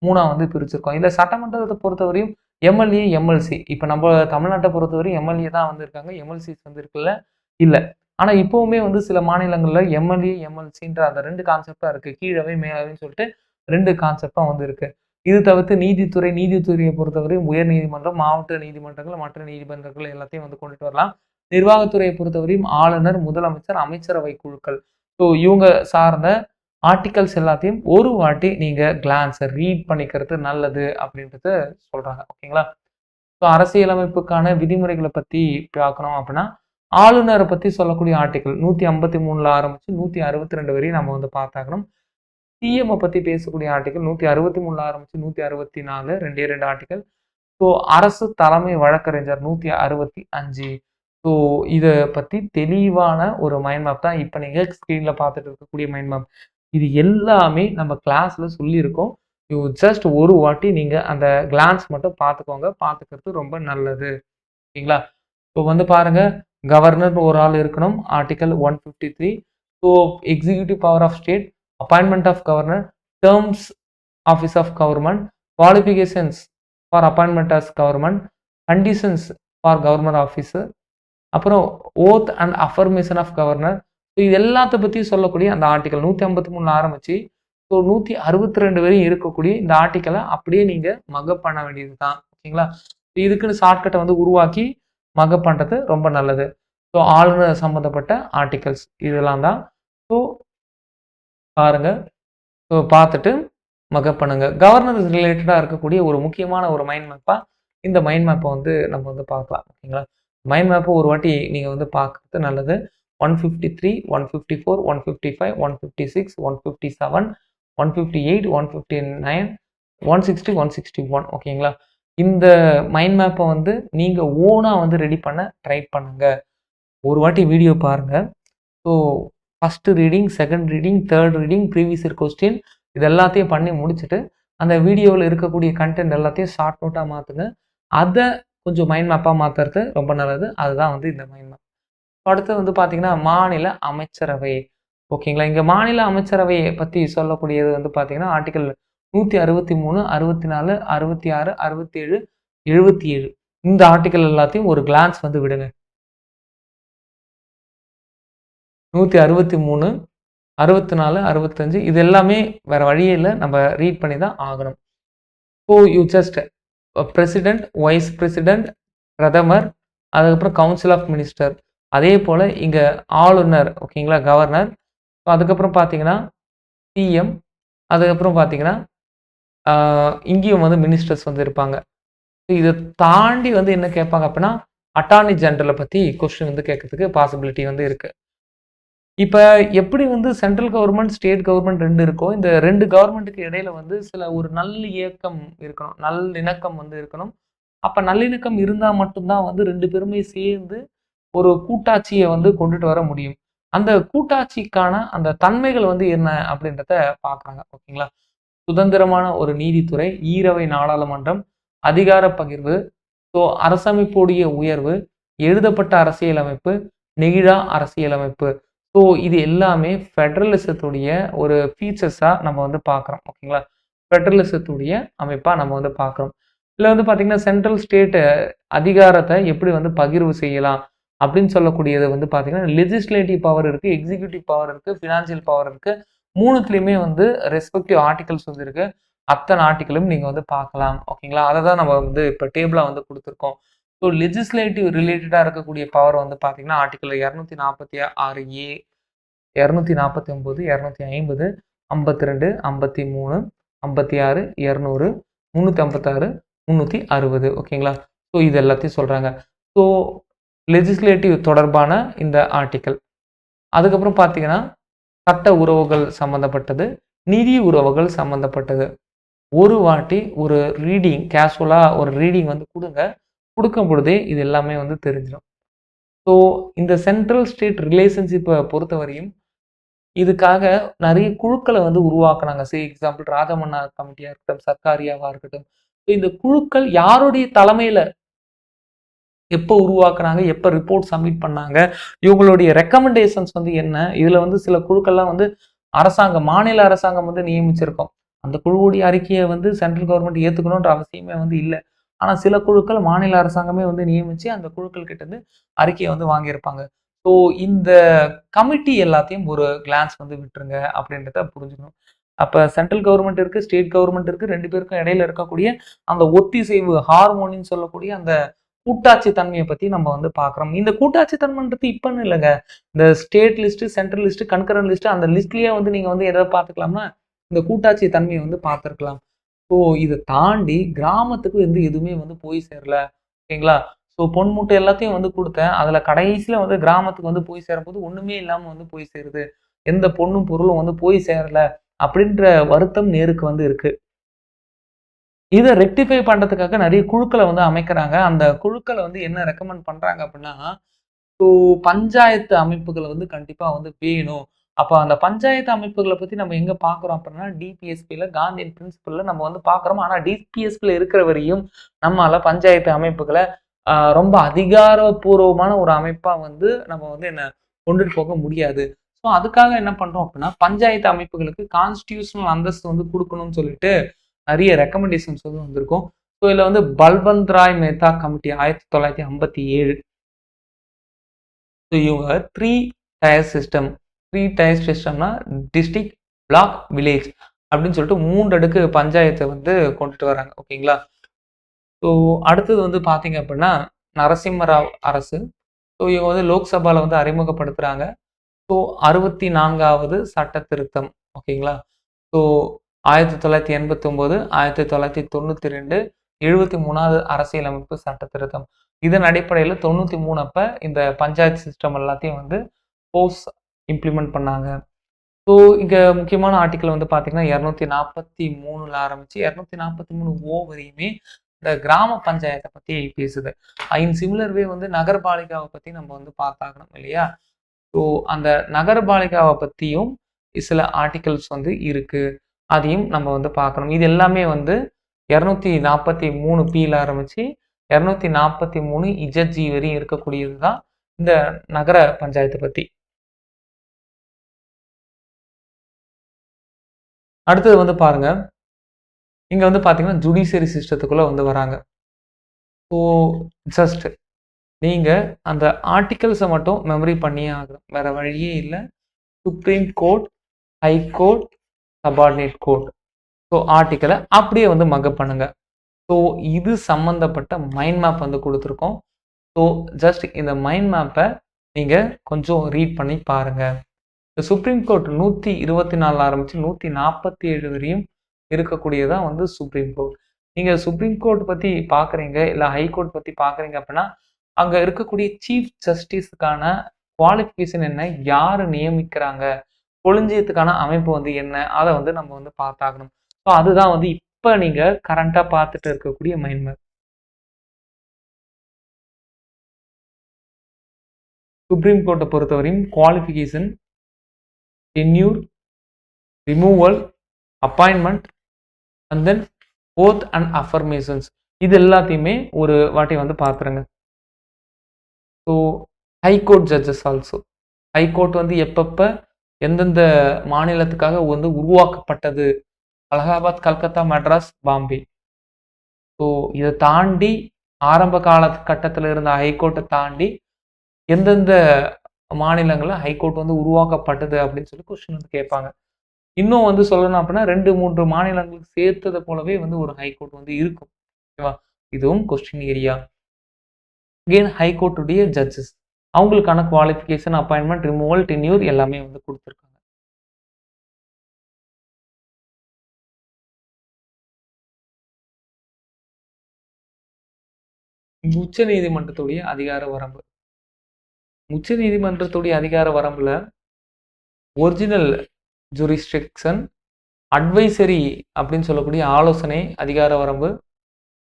Speaker 1: 3ஆ வந்து பிரிச்சிருக்கோம். இந்த சட்டமன்றத்த பொறுத்தவரையும் எம்எல்ஏ, எம்எல்சி. இப்ப நம்ம தமிழ்நாட்ட பொறுத்தவரையும் எம்எல்ஏ தான் வந்து இருக்காங்க. எம்எல்சிஸ் வந்து இருக்குல்ல? இல்ல. ஆனா இப்பவுமே வந்து சில மாநிலங்கள்ல எம்எல்ஏ, எம்எல்சின்ற அந்த 2 கான்செப்ட் தான் இருக்கு. கீழவை, மேலவைன்னு சொல்லிட்டு 2 கான்செப்டும் வந்து இருக்கு. இது தவிர்த்து நீதித்துறை, நீதித்துறைய பொறுத்தவரையும் உயர்நீதிமன்றம், மாவட்ட நீதிமன்றங்கள், மற்ற நீதிமன்றங்கள் எல்லாத்தையும் வந்து கொண்டுட்டு வரலாம். நிர்வாகத்துறைய பொறுத்தவரையும் ஆளுநர், முதலமைச்சர், அமைச்சரவை குழுக்கள். ஸோ இவங்க சார்ந்த ஆர்டிகல்ஸ் எல்லாத்தையும் ஒரு வாட்டி நீங்க ரீட் பண்ணிக்கிறது நல்லது அப்படின்றத சொல்றாங்க. ஓகேங்களா? ஸோ அரசியலமைப்புக்கான விதிமுறைகள பத்தி பார்க்கணும் அப்படின்னா, ஆளுநர பத்தி சொல்லக்கூடிய ஆர்டிக்கிள் 153ல ஆரம்பிச்சு 162 வரையும் நம்ம வந்து பார்த்தாகணும். சிஎம்ம பத்தி பேசக்கூடிய ஆர்டிக்கிள் 163ல ஆரம்பிச்சு 164 2 ஆர்டிக்கிள். ஸோ அரசு தலைமை வழக்கறிஞர் 165. ஸோ இத பத்தி தெளிவான ஒரு மைண்ட் மேப் தான் இப்ப நீங்க ஸ்க்ரீன்ல பார்த்துட்டு இருக்கக்கூடிய மைண்ட் மேப். இது எல்லாமே நம்ம கிளாஸ்ல சொல்லியிருக்கோம். ஜஸ்ட் ஒரு வாட்டி நீங்கள் அந்த கிளான்ஸ் மட்டும் பார்த்துக்கோங்க, பார்த்துக்கிறது ரொம்ப நல்லது. ஓகேங்களா? இப்போ வந்து பாருங்க, கவர்னர் ஒரு ஆள் இருக்கணும். Article 153. So executive power of state, appointment of governor, terms office of government, qualifications for appointment as government, conditions for governor officer, அப்புறம் oath and affirmation of governor. So இது எல்லாத்த பற்றியும் சொல்லக்கூடிய அந்த ஆர்டிகல் 153 ஆரம்பிச்சு ஸோ 162 வரையும் இருக்கக்கூடிய இந்த ஆர்டிக்கலை அப்படியே நீங்கள் மக்கப் பண்ண வேண்டியது தான். ஓகேங்களா? இதுக்குன்னு ஷார்ட்கட்டை வந்து உருவாக்கி மக்கப் பண்ணுறது ரொம்ப நல்லது. ஸோ ஆளுநர் சம்மந்தப்பட்ட ஆர்டிகல்ஸ் இதெல்லாம் தான். ஸோ பாருங்க, ஸோ பார்த்துட்டு மக்கப் பண்ணுங்க. கவர்னர் ரிலேட்டடாக இருக்கக்கூடிய ஒரு முக்கியமான ஒரு மைண்ட் மேப்பாக இந்த மைண்ட் மேப்பை வந்து நம்ம வந்து பார்க்கலாம். ஓகேங்களா? மைண்ட் மேப்பை ஒரு வாட்டி நீங்கள் வந்து பார்க்குறது நல்லது. 153, 154, 155, 156, 157, 158, 159, 160, 161. ஓகேங்களா? இந்த மைண்ட் மேப்பை வந்து நீங்கள் ஓனாக வந்து ரெடி பண்ண ட்ரை பண்ணுங்க. ஒரு வாட்டி வீடியோ பாருங்க. So first reading, second reading, third reading, previous year question இது எல்லாத்தையும் பண்ணி முடிச்சுட்டு அந்த வீடியோவில் இருக்கக்கூடிய கண்டென்ட் எல்லாத்தையும் ஷார்ட் நோட்டாக மாற்றுங்க. அதை கொஞ்சம் மைண்ட் மேப்பாக மாற்றுறது ரொம்ப நல்லது. அதுதான் வந்து இந்த மைண்ட் மேப். அடுத்து வந்து பார்த்தீங்கன்னா மாநில அமைச்சரவை. ஓகேங்களா? இங்கே மாநில அமைச்சரவையை பற்றி சொல்லக்கூடியது வந்து பார்த்தீங்கன்னா ஆர்டிகல் 163, 64, 66, 67, 77 இந்த ஆர்டிகல் எல்லாத்தையும் ஒரு கிளான்ஸ் வந்து விடுங்க. 163, 64, 65 இது எல்லாமே வேற வழியே இல்லை, நம்ம ரீட் பண்ணி தான் ஆகணும். So you just president, vice president, பிரதமர், அதுக்கப்புறம் கவுன்சில் ஆஃப் மினிஸ்டர், அதே போல் இங்கே ஆளுநர், ஓகேங்களா, கவர்னர், அதுக்கப்புறம் பார்த்தீங்கன்னா சிஎம், அதுக்கப்புறம் பார்த்தீங்கன்னா இங்கேயும் வந்து மினிஸ்டர்ஸ் வந்து இருப்பாங்க. இதை தாண்டி வந்து என்ன கேட்பாங்க அப்படின்னா அட்டார்னி ஜெனரலை பற்றி கொஸ்டின் வந்து கேட்கறதுக்கு பாசிபிலிட்டி வந்து இருக்குது. இப்போ எப்படி வந்து சென்ட்ரல் கவர்மெண்ட், ஸ்டேட் கவர்மெண்ட் ரெண்டு இருக்கோ, இந்த ரெண்டு கவர்மெண்ட்டுக்கு இடையில வந்து சில ஒரு நல்லிணக்கம் இருக்கணும், நல்லிணக்கம் வந்து இருக்கணும். அப்போ நல்லிணக்கம் இருந்தால் மட்டும்தான் வந்து ரெண்டு பேருமே சேர்ந்து ஒரு கூட்டாட்சியை வந்து கொண்டுட்டு வர முடியும். அந்த கூட்டாட்சிக்கான அந்த தன்மைகள் வந்து என்ன அப்படின்றத பார்க்குறாங்க. ஓகேங்களா? சுதந்திரமான ஒரு நீதித்துறை, ஈரவை நாடாளுமன்றம், அதிகார பகிர்வு, ஸோ அரசமைப்புடைய உயர்வு, எழுதப்பட்ட அரசியலமைப்பு, நெகிழா அரசியலமைப்பு. ஸோ இது எல்லாமே ஃபெடரலிசத்துடைய ஒரு ஃபீச்சர்ஸாக நம்ம வந்து பார்க்குறோம். ஓகேங்களா? ஃபெடரலிசத்துடைய அமைப்பாக நம்ம வந்து பார்க்குறோம். இதில் வந்து பார்த்தீங்கன்னா சென்ட்ரல் ஸ்டேட்டு அதிகாரத்தை எப்படி வந்து பகிர்வு செய்யலாம் அப்படின்னு சொல்லக்கூடியது வந்து பார்த்தீங்கன்னா லெஜிஸ்லேட்டிவ் பவர் இருக்குது, எக்ஸிக்யூட்டிவ் பவர் இருக்குது, ஃபினான்ஷியல் பவர் இருக்குது. மூணுத்துலேயுமே வந்து ரெஸ்பெக்டிவ் ஆர்டிகல்ஸ் வந்து இருக்குது. அத்தனை ஆர்டிக்கலும் நீங்கள் வந்து பார்க்கலாம். ஓகேங்களா? அதை தான் நம்ம வந்து இப்போ டேபிளாக வந்து கொடுத்துருக்கோம். ஸோ லெஜிஸ்லேட்டிவ் ரிலேட்டடாக இருக்கக்கூடிய பவர் வந்து பார்த்தீங்கன்னா ஆர்டிக்கல் 246A, 249, 250, 52, 53, 56, 200, 356, 360. ஓகேங்களா? ஸோ இது எல்லாத்தையும் சொல்கிறாங்க. ஸோ லெஜிஸ்லேட்டிவ் தொடர்பான இந்த ஆர்டிக்கல். அதுக்கப்புறம் பார்த்தீங்கன்னா சட்ட உறவுகள் சம்மந்தப்பட்டது, நிதி உறவுகள் சம்மந்தப்பட்டது. ஒரு வாட்டி ஒரு ரீடிங், கேஷுவலாக ஒரு ரீடிங் வந்து கொடுங்க. கொடுக்கும் பொழுதே இது எல்லாமே வந்து தெரிஞ்சிடும். ஸோ இந்த சென்ட்ரல் ஸ்டேட் ரிலேஷன்ஷிப்பை பொறுத்தவரையும் இதுக்காக நிறைய குழுக்களை வந்து உருவாக்குனாங்க. எக்ஸாம்பிள் ராஜமன்னா கமிட்டியாக இருக்கட்டும், சர்க்காரியாவாக இருக்கட்டும். இந்த குழுக்கள் யாருடைய தலைமையில் எப்போ உருவாக்குனாங்க, எப்போ ரிப்போர்ட் சப்மிட் பண்ணாங்க, இவங்களுடைய ரெக்கமெண்டேஷன்ஸ் வந்து என்ன, இதில் வந்து சில குழுக்கள்லாம் வந்து அரசாங்கம், மாநில அரசாங்கம் வந்து நியமிச்சிருக்கோம். அந்த குழுவுடைய அறிக்கையை வந்து சென்ட்ரல் கவர்மெண்ட் ஏற்றுக்கணுன்ற அவசியமே வந்து இல்லை. ஆனால் சில குழுக்கள் மாநில அரசாங்கமே வந்து நியமித்து அந்த குழுக்கள் கிட்டேருந்து அறிக்கையை வந்து வாங்கியிருப்பாங்க. ஸோ இந்த கமிட்டி எல்லாத்தையும் ஒரு கிளான்ஸ் வந்து விட்டுருங்க அப்படின்றத புரிஞ்சுக்கணும். அப்போ சென்ட்ரல் கவர்மெண்ட் இருக்குது, ஸ்டேட் கவர்மெண்ட் இருக்குது, ரெண்டு பேருக்கும் இடையில இருக்கக்கூடிய அந்த ஒத்திசைவு, ஹார்மோனின்னு சொல்லக்கூடிய அந்த கூட்டாட்சி தன்மையை பற்றி நம்ம வந்து பார்க்குறோம். இந்த கூட்டாட்சி தன்மைன்றது இப்போன்னு இல்லைங்க. இந்த state list, central list, concurrent list அந்த லிஸ்ட்லேயே வந்து நீங்கள் வந்து எதை பார்த்துக்கலாம்னா இந்த கூட்டாட்சி தன்மையை வந்து பார்த்துருக்கலாம். ஸோ இதை தாண்டி கிராமத்துக்கு வந்து எதுவுமே வந்து போய் சேரல. ஓகேங்களா? ஸோ பொன் மூட்டை எல்லாத்தையும் வந்து கொடுத்தேன். அதில் கடைசியில் வந்து கிராமத்துக்கு வந்து போய் சேரும்போது ஒன்றுமே இல்லாமல் வந்து போய் சேருது. எந்த பொண்ணும் பொருளும் வந்து போய் சேரல அப்படின்ற வருத்தம் நேருக்கு வந்து இருக்குது. இதை ரெக்டிஃபை பண்ணுறதுக்காக நிறைய குழுக்களை வந்து அமைக்கிறாங்க. அந்த குழுக்களை வந்து என்ன ரெக்கமெண்ட் பண்ணுறாங்க அப்படின்னா, ஸோ பஞ்சாயத்து அமைப்புகளை வந்து கண்டிப்பாக வந்து வேணும். அப்ப அந்த பஞ்சாயத்து அமைப்புகள பத்தி நம்ம எங்க பார்க்குறோம் அப்படின்னா, டிபிஎஸ்பில காந்தியன் பிரின்சிபல்ல நம்ம வந்து பார்க்குறோம். ஆனா டிபிஎஸ்பில இருக்கிற வரையும் நம்மால பஞ்சாயத்து அமைப்புகள ரொம்ப அதிகாரப்பூர்வமான ஒரு அமைப்பா வந்து நம்ம வந்து கொண்டுட்டு போக முடியாது. ஸோ அதுக்காக என்ன பண்றோம் அப்படின்னா, பஞ்சாயத்து அமைப்புகளுக்கு கான்ஸ்டிடியூஷனல் அந்தஸ்து வந்து குடுக்கணும்னு சொல்லிட்டு நெறைய ரெக்கமெண்டேஷன்ஸ் வந்து வந்திருக்கும். ஸோ இதுல வந்து பல்வந்த் ராய் மேத்தா கமிட்டி 1957. ஸோ இவங்க 3 டயர் சிஸ்டம். 3 டயர் சிஸ்டம்னா டிஸ்ட்ரிக்ட், பிளாக், வில்லேஜ் அப்படின்னு சொல்லிட்டு 3 அடுக்கு பஞ்சாயத்த வந்து கொண்டுட்டு வராங்க. ஓகேங்களா? ஸோ அடுத்தது வந்து பார்த்தீங்க அப்படின்னா, நரசிம்மராவ் அரசு. ஸோ இவங்க வந்து லோக்சபால வந்து அறிமுகப்படுத்துறாங்க. ஸோ 64வது சட்ட திருத்தம். ஓகேங்களா? ஸோ 1989, 1992, 73வது அரசியலமைப்பு சட்ட திருத்தம். இதன் அடிப்படையில 93 அப்ப இந்த பஞ்சாயத்து சிஸ்டம் எல்லாத்தையும் வந்து ஃபோர்ஸ் இம்ப்ளிமெண்ட் பண்ணாங்க. ஸோ இங்க முக்கியமான ஆர்டிக்கிள் வந்து பார்த்தீங்கன்னா, 243ல ஆரம்பிச்சு 243 வரையுமே இந்த கிராம பஞ்சாயத்த பத்தி பேசுது. இன் சிமிலர் வே வந்து நகரபாலிகாவ பத்தி நம்ம வந்து பார்த்தாகணும் இல்லையா? ஸோ அந்த நகரபாலிகாவ பத்தியும் சில ஆர்டிகிள்ஸ் வந்து இருக்கு. அதையும் நம்ம வந்து பார்க்கணும். இது எல்லாமே வந்து 243 பில ஆரம்பிச்சு 243 இஜட்ஜி வரையும் இருக்கக்கூடியது தான் இந்த நகர பஞ்சாயத்து பத்தி. அடுத்தது வந்து பாருங்க. இங்க வந்து பார்த்தீங்கன்னா, ஜுடிஷியரி சிஸ்டத்துக்குள்ள வந்து வராங்க. ஸோ ஜஸ்ட் நீங்க அந்த ஆர்டிகிள்ஸ மட்டும் மெமரி பண்ணியே ஆகணும். வேற வழியே இல்ல. Supreme court, high court, subordinate court. So ஆர்டிக்கிள அப்படியே வந்து மக்கப் பண்ணுங்க. ஸோ இது சம்மந்தப்பட்ட மைண்ட் மேப் வந்து குடுத்துருக்கோம். ஸோ ஜஸ்ட் இந்த மைண்ட் மேப்ப நீங்க கொஞ்சம் ரீட் பண்ணி பாருங்க. இந்த சுப்ரீம் கோர்ட் 124 ஆரம்பிச்சு 147 வரையும் இருக்கக்கூடியதா வந்து சுப்ரீம் கோர்ட். நீங்க சுப்ரீம் கோர்ட் பத்தி பார்க்குறீங்க, இல்ல ஹை கோர்ட் பத்தி பார்க்குறீங்க அப்படின்னா, அங்க இருக்கக்கூடிய சீஃப் ஜஸ்டிஸ்க்கான குவாலிஃபிகேஷன் என்ன? யாரு நியமிக்கிறாங்க? கொலிஜியத்துக்கான அமைப்பு வந்து என்ன? அத வந்து நம்ம வந்து பார்த்தாகணும். ஸோ அதுதான் வந்து இப்ப நீங்க கரண்ட்டா பார்த்துட்டு இருக்கக்கூடிய மைண்ட் மேப். சுப்ரீம் கோர்ட்ட பொறுத்தவரையும் qualification, tenure, removal, appointment and then oath and affirmations. இது எல்லாத்தையுமே ஒரு வாட்டி வந்து பார்த்துருங்க. So high court judges also. High court வந்து எப்பப்ப எந்தெந்த மாநிலத்துக்காக வந்து உருவாக்கப்பட்டது? அலகாபாத், கல்கத்தா, மெட்ராஸ், பாம்பே. ஸோ இத தாண்டி ஆரம்ப கால கட்டத்துல இருந்த ஹைகோர்ட்ட தாண்டி எந்தெந்த மாநிலங்கள்ல ஹைகோர்ட் வந்து உருவாக்கப்பட்டது அப்படின்னு சொல்லி கொஸ்டின் வந்து கேட்பாங்க. இன்னும் வந்து சொல்லணும் அப்படின்னா 2, 3 மாநிலங்களுக்கு சேர்த்தது போலவே வந்து ஒரு ஹைகோர்ட் வந்து இருக்கும். ஓகேவா? இதுவும் கொஸ்டின் ஏரியா. அகெயின் ஹைகோர்ட்டுடைய ஜட்ஜஸ். அவங்களுக்கான குவாலிஃபிகேஷன், அப்பாயின்ட்மெண்ட், ரிமூவல், டென்யூர் எல்லாமே வந்து குடுத்துருக்காங்க. உச்ச நீதிமன்றத்துடைய அதிகார வரம்பு. உச்ச நீதிமன்றத்துடைய அதிகார வரம்புல ஒரிஜினல் ஜூரிஸ்டிக்ஷன், அட்வைசரி அப்படின்னு சொல்லக்கூடிய ஆலோசனை அதிகார வரம்பு,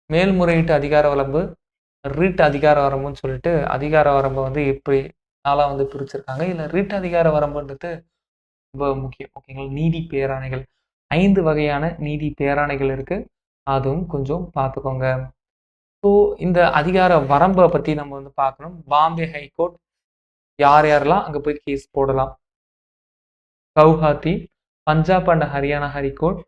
Speaker 1: மேல்முறையீட்டு அதிகார வரம்பு, ரிட் அதிகார வரம்புன்னு சொல்லிட்டு அதிகார வரம்ப வந்து இப்படி 4ஆ வந்து பிரிச்சிருக்காங்க. இதுல ரிட் அதிகார வரம்புன்றது ரொம்ப முக்கியம். ஓகேங்களா? நீதி பேராணைகள். 5 வகையான நீதி பேராணைகள் இருக்கு. அதுவும் கொஞ்சம் பார்த்துக்கோங்க. ஸோ இந்த அதிகார வரம்ப பத்தி நம்ம வந்து பார்க்கணும். பாம்பே ஹைகோர்ட் யார் யாரெல்லாம் அங்க போய் கேஸ் போடலாம்? Guwahati, Punjab and Haryana high court,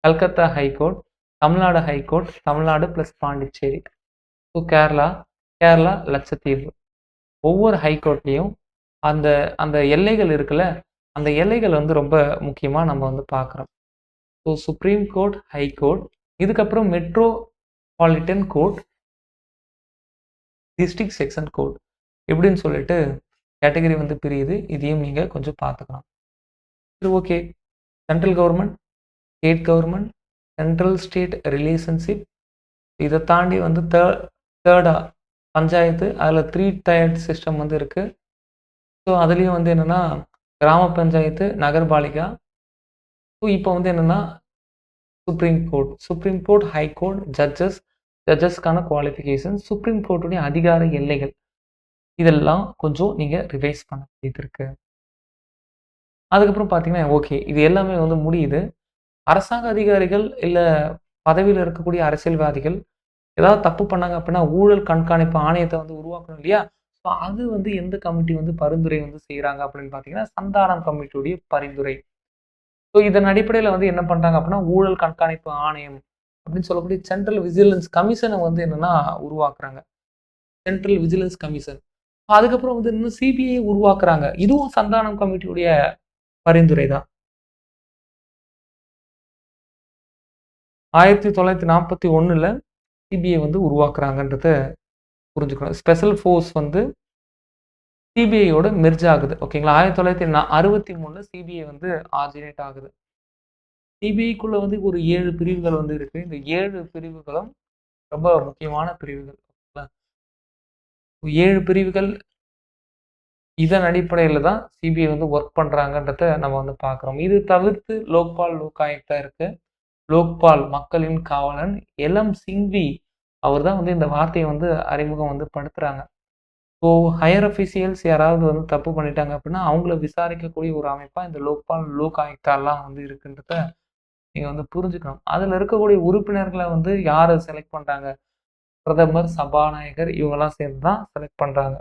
Speaker 1: Calcutta high court, Tamilnadu high court, Tamilnadu plus Pondicherry. So Kerala, Lakshadweep. ஒவ்வொரு ஹைகோர்ட்லயும் அந்த அந்த எல்லைகள் இருக்குல்ல, அந்த எல்லைகள் வந்து ரொம்ப முக்கியமா நம்ம வந்து பார்க்குறோம். ஸோ சுப்ரீம் கோர்ட், ஹைகோர்ட், இதுக்கப்புறம் metropolitan court, district section court இப்படின்னு சொல்லிட்டு கேட்டகரி வந்து பிரியுது. இதையும் நீங்க கொஞ்சம் பார்த்துக்கலாம். சரி, okay. Central government, state government, central state relationship, இதை தாண்டி வந்து தேர்டா பஞ்சாயத்து. அதில் 3 டயர்ட் சிஸ்டம் வந்து இருக்கு. ஸோ அதுலேயும் வந்து என்னன்னா கிராம பஞ்சாயத்து, நகர்பாலிகா. ஸோ இப்போ வந்து என்னன்னா சுப்ரீம் கோர்ட், ஹை கோர்ட், ஜட்ஜஸ்க்கான குவாலிஃபிகேஷன், சுப்ரீம் கோர்ட்டுடைய அதிகார எல்லைகள், இதெல்லாம் கொஞ்சம் நீங்க ரிவைஸ் பண்ண வேண்டியது இருக்கு. அதுக்கப்புறம் பார்த்தீங்கன்னா, ஓகே இது எல்லாமே வந்து முடியுது. அரசாங்க அதிகாரிகள் இல்ல பதவியில இருக்கக்கூடிய அரசியல்வாதிகள் ஏதாவது தப்பு பண்ணாங்க அப்படின்னா, ஊழல் கண்காணிப்பு ஆணையத்த வந்து உருவாக்கணும் இல்லையா? ஸோ அது வந்து எந்த கமிட்டி வந்து பரிந்துரை வந்து செய்றாங்க அப்படின்னு பார்த்தீங்கன்னா, சந்தானம் கமிட்டியுடைய பரிந்துரை. ஸோ இதன் அடிப்படையில வந்து என்ன பண்றாங்க அப்படின்னா, ஊழல் கண்காணிப்பு ஆணையம் அப்படின்னு சொல்லக்கூடிய சென்ட்ரல் விஜிலன்ஸ் கமிஷன வந்து என்னன்னா உருவாக்குறாங்க. Central vigilance commission. அதுக்கப்புறம் வந்து இன்னும் சிபிஐ உருவாக்குறாங்க. இதுவும் சந்தானம் கமிட்டியுடைய பரிந்துரை தான். 1941ல சிபிஐ வந்து உருவாக்குறாங்கன்றத புரிஞ்சுக்கணும். ஸ்பெஷல் ஃபோர்ஸ் வந்து சிபிஐயோட மெர்ஜ் ஆகுது. ஓகேங்களா? 1963ல சிபிஐ வந்து ஆரிஜினேட் ஆகுது. சிபிஐக்குள்ள வந்து ஒரு 7 பிரிவுகள் வந்து இருக்கு. இந்த 7 பிரிவுகளும் ரொம்ப முக்கியமான பிரிவுகள். ஓகேங்களா? 7 பிரிவுகள் இதன் அடிப்படையில தான் சிபிஐ வந்து ஒர்க் பண்றாங்கன்றத நம்ம வந்து பார்க்குறோம். இது தவிர்த்து லோக்பால், லோக் ஆயுக்தா இருக்கு. லோக்பால் மக்களின் காவலன் எல்எம் சிங்வி அவர் தான் வந்து இந்த வார்த்தைய வந்து அறிமுகம் வந்து படுத்துறாங்க. இப்போ ஹையர் அஃபிஷியல்ஸ் யாராவது வந்து தப்பு பண்ணிட்டாங்க அப்படின்னா, அவங்கள விசாரிக்கக்கூடிய ஒரு அமைப்பா இந்த லோக்பால், லோக் ஆயுக்தாலாம் வந்து இருக்குன்றத நீங்க வந்து புரிஞ்சுக்கணும். அதுல இருக்கக்கூடிய உறுப்பினர்கள வந்து யார செலக்ட் பண்றாங்க? பிரதமர், சபாநாயகர் இவங்கலாம் சேர்ந்து தான் செலக்ட் பண்றாங்க.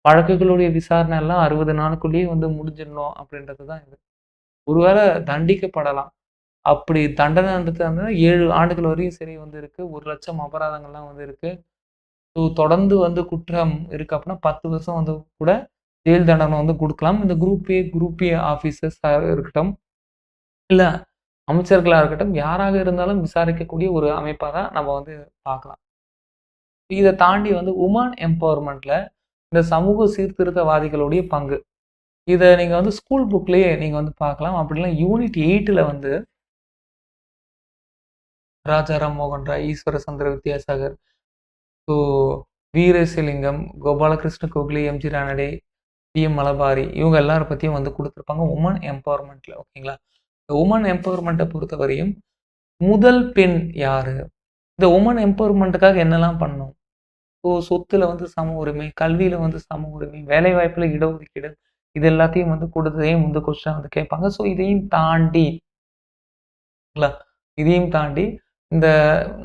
Speaker 1: வழக்குகளுடைய விசாரணை எல்லாம் 60 நாளுக்குள்ளேயே வந்து முடிஞ்சிடணும் அப்படின்றது தான் இது. ஒருவேள தண்டிக்கப்படலாம். அப்படி தண்டனை வந்து 7 ஆண்டுகள் வரையும் சிறை வந்து இருக்கு. 1,00,000 அபராதங்கள்லாம் வந்து இருக்கு. ஸோ தொடர்ந்து வந்து குற்றம் இருக்கு அப்படின்னா 10 வருஷம் வந்து கூட ஜெயில் தண்டனை வந்து குடுக்கலாம். இந்த குரூப் ஏ ஆஃபீசர்ஸா இருக்கட்டும், இல்ல அமைச்சர்களா இருக்கட்டும், யாராக இருந்தாலும் விசாரிக்கக்கூடிய ஒரு அமைப்பா தான் நம்ம வந்து பார்க்கலாம். இத தாண்டி வந்து வுமன் எம்பவர்மென்ட்ல இந்த சமூக சீர்திருத்தவாதிகளுடைய பங்கு. இத நீங்க வந்து ஸ்கூல் புக்லயே நீங்க வந்து பார்க்கலாம். அப்படி இல்லனா யூனிட் 8ல வந்து ராஜாராம் மோகன் ராய், ஈஸ்வர சந்திர வித்யாசாகர், ஸோ வீரேசலிங்கம், கோபாலகிருஷ்ண கோகலே, எம்.ஜி. ரானடே, டி.எம். மலபாரி இவங்க எல்லார பத்தியும் வந்து குடுத்திருப்பாங்க. வுமன் எம்பவர்மென்ட்ல ஓகேங்களா? வுமன் எம்பவர்மென்ட்ட பொறுத்தவரையும் முதல் பெண் யாரு? இந்த வுமன் எம்பவர்மென்ட்க்காக என்னலாம் பண்ணணும்? இப்போ சொத்துல வந்து சம உரிமை, கல்வியில வந்து சம உரிமை, வேலைவாய்ப்புல இடஒதுக்கீடு இது எல்லாத்தையும் வந்து கொடுத்ததையும் வந்து கொஸ்டினா வந்து கேட்பாங்க. ஸோ இதையும் தாண்டி ங்களா? இதையும் தாண்டி இந்த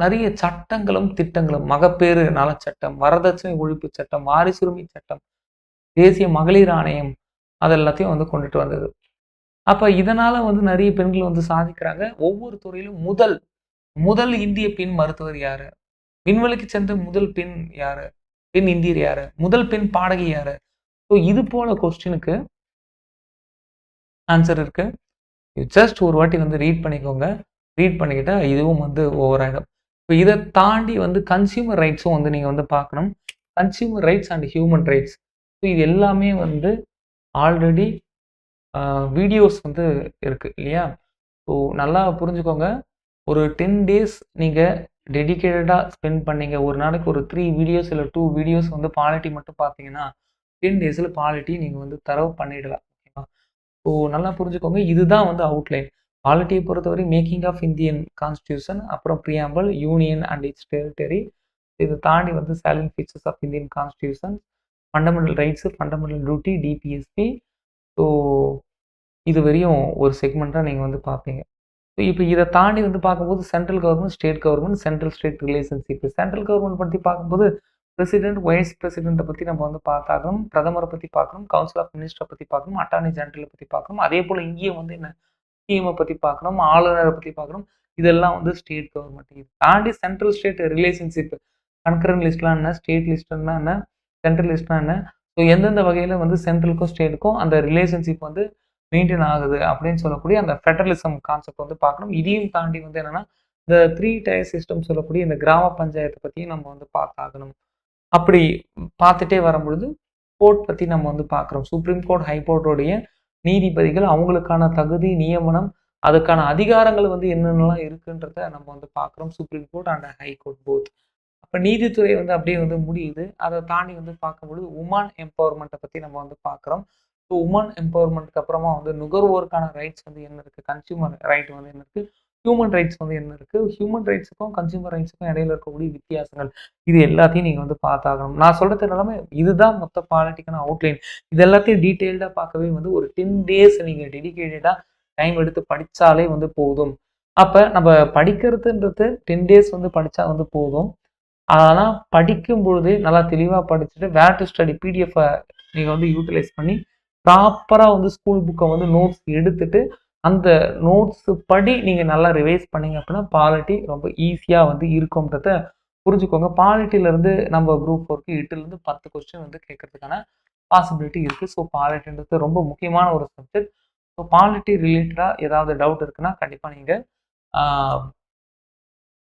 Speaker 1: நெறைய சட்டங்களும், திட்டங்களும் மகப்பேறு நலச்சட்டம், வரதட்சணை ஒழிப்பு சட்டம், வாரிசுரிமை சட்டம், தேசிய மகளிர் ஆணையம் அது எல்லாத்தையும் வந்து கொண்டுட்டு வந்தது. அப்ப இதனால வந்து நெறைய பெண்கள் வந்து சாதிக்கிறாங்க. ஒவ்வொரு துறையிலும் முதல் இந்திய பெண் மருத்துவர் யாரு? விண்வெளிக்கு சென்ற முதல் பெண் யாரு? பெண் இந்தியர் யாரு? முதல் பெண் பாடகி யாரு? ஸோ இது போல கொஸ்டினுக்கு ஆன்சர் இருக்கு. ஜஸ்ட் ஒரு வாட்டி வந்து ரீட் பண்ணிக்கோங்க. ரீட் பண்ணிக்கிட்டா இதுவும் வந்து ஓவர் ஆயிடும். இப்ப இத தாண்டி வந்து கன்சியூமர் ரைட்ஸும் வந்து நீங்க வந்து பார்க்கணும். Consumer rights and human rights. So இது எல்லாமே வந்து ஆல்ரெடி வீடியோஸ் வந்து இருக்கு இல்லையா? ஸோ நல்லா புரிஞ்சுக்கோங்க. ஒரு 10 டேஸ் நீங்க டெடிகேட்டடா ஸ்பெண்ட் பண்ணீங்க. ஒரு நாளைக்கு ஒரு 3 வீடியோஸ் இல்ல 2 வீடியோஸ் வந்து பாலிட்டி மட்டும் பார்த்தீங்கன்னா, 10 டேஸ்ல பாலிட்டி நீங்க வந்து தரவு பண்ணிடலாம். ஓகேவா? ஸோ நல்லா புரிஞ்சுக்கோங்க. இதுதான் வந்து அவுட்லைன். பாலிட்டிய பொறுத்தவரை மேக்கிங் ஆஃப் இந்தியன் கான்ஸ்டிடியூஷன், அப்புறம் preamble, union and its territory. இத தாண்டி வந்து salient features of Indian constitution, fundamental rights, fundamental duty, DPSP. So இதுவரையும் ஒரு செக்மெண்ட்டா நீங்க வந்து பார்ப்பீங்க. இப்ப இத தாண்டி வந்து பார்க்கும்போது central government, state government, central state relationship. Central government பத்தி பார்க்கும்போது பிரசிடென்ட், வைஸ் பிரசிடென்ட்ட பத்தி நம்ம வந்து பார்த்தாகணும். பிரதமர பத்தி பார்க்கணும். கவுன்சில் ஆஃப் மினிஸ்டர பத்தி பார்க்கணும். அட்டார்னி ஜெனரல பத்தி பார்க்கணும். அதேபோல இங்கேயும் வந்து என்ன சிஎம்ம பத்தி பார்க்கணும். ஆளுநர பத்தி பார்க்கணும். இதெல்லாம் வந்து ஸ்டேட் கவர்ன்மென்ட். இது தாண்டி சென்ட்ரல் ஸ்டேட் ரிலேஷன்ஷிப். கன்கரன்ட் லிஸ்ட்னா என்ன? ஸ்டேட் லிஸ்ட்னா என்ன? சென்ட்ரல் லிஸ்ட்னா என்ன? ஸோ எந்தெந்த வகையில வந்து சென்ட்ரலுக்கும், ஸ்டேட்டுக்கும் அந்த ரிலேஷன்ஷிப் வந்து மெயின்டெயின் ஆகுது அப்படின்னு சொல்லக்கூடிய அந்த ஃபெடரலிசம் கான்செப்ட் வந்து பார்க்கணும். இதையும் தாண்டி வந்து என்னன்னா, இந்த 3 டயர் சிஸ்டம் சொல்லக்கூடிய இந்த கிராம பஞ்சாயத்த பத்தியும் நம்ம வந்து பார்த்தாகணும். அப்படி பார்த்துட்டே வரும்பொழுது, கோர்ட் பத்தி நம்ம வந்து பார்க்குறோம். சுப்ரீம் கோர்ட், ஹை கோர்ட்டோடைய நீதிபதிகள் அவங்களுக்கான தகுதி, நியமனம், அதுக்கான அதிகாரங்கள் வந்து என்னென்னலாம் இருக்குன்றத நம்ம வந்து பார்க்குறோம். Supreme court and high court both. அப்ப நீதித்துறை வந்து அப்படியே வந்து முடியுது. அத தாண்டி வந்து பார்க்கும்பொழுது, வுமன் எம்பவர்மெண்ட்ட பத்தி நம்ம வந்து பார்க்குறோம். ஸோ வுமன் எம்பவர்மெண்ட்க்கு அப்புறமா வந்து நுகர்வோருக்கான ரைட்ஸ் வந்து என்ன இருக்கு? கன்சியூமர் ரைட் வந்து என்ன இருக்கு? ஹியூமன் ரைட்ஸ் வந்து என்ன இருக்கு? ஹியூமன் ரைட்ஸுக்கும், கன்சியூமர் ரைட்ஸுக்கும் இடையில இருக்கக்கூடிய வித்தியாசங்கள். இது எல்லாத்தையும் நீங்க வந்து பார்த்தாகணும். நான் சொல்றது எல்லாமே இதுதான் மொத்த பாலிட்டிக்கான அவுட்லைன். இது எல்லாத்தையும் டீட்டெயில்டா பார்க்கவே வந்து ஒரு 10 டேஸ் நீங்க டெடிகேட்டடா டைம் எடுத்து படிச்சாலே வந்து போதும். அப்ப நம்ம படிக்கிறதுன்றது 10 டேஸ் வந்து படிச்சா வந்து போதும். ஆனா படிக்கும் பொழுதே நல்லா தெளிவா படிச்சுட்டு வேர் டூ ஸ்டடி பிடிஎஃப் நீங்க வந்து யூட்டிலைஸ் பண்ணி ப்ராப்பரா வந்து ஸ்கூல் புக்கை வந்து நோட்ஸ் எடுத்துட்டு அந்த நோட்ஸ் படி நீங்க நல்லா ரிவைஸ் பண்ணீங்க அப்படின்னா பாலிட்டி ரொம்ப ஈஸியா வந்து இருக்கும்ன்றத புரிஞ்சுக்கோங்க. பாலிட்டில இருந்து நம்ம குரூப் 4க்கு 8ல இருந்து 10 கொஸ்டின் வந்து கேட்கறதுக்கான பாசிபிலிட்டி இருக்கு. ஸோ பாலிட்டின்றது ரொம்ப முக்கியமான ஒரு சப்ஜெக்ட். ஸோ பாலிட்டி ரிலேட்டடா ஏதாவது டவுட் இருக்குன்னா கண்டிப்பா நீங்க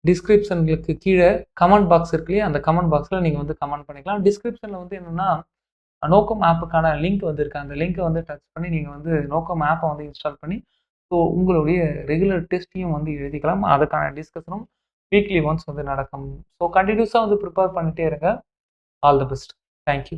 Speaker 1: டிஸ்கிரிப்ஷனுக்கு கீழே கமெண்ட் பாக்ஸ் இருக்கு இல்லையா, அந்த கமெண்ட் பாக்ஸில் நீங்கள் வந்து கமெண்ட் பண்ணிக்கலாம். டிஸ்கிரிப்ஷனில் வந்து என்னென்னா நோக்கம் ஆப்புக்கான லிங்க் வந்து இருக்கு. அந்த லிங்க்கை வந்து டச் பண்ணி நீங்கள் வந்து நோக்கம் ஆப்பை வந்து இன்ஸ்டால் பண்ணி ஸோ உங்களுடைய ரெகுலர் டெஸ்ட்டையும் வந்து எழுதிக்கலாம். அதுக்கான டிஸ்கஷனும் வீக்லி ஒன்ஸ் வந்து நடக்கும். ஸோ கண்டினியூஸாக வந்து ப்ரிப்பேர் பண்ணிட்டே இருங்க. All the best. தேங்க்யூ.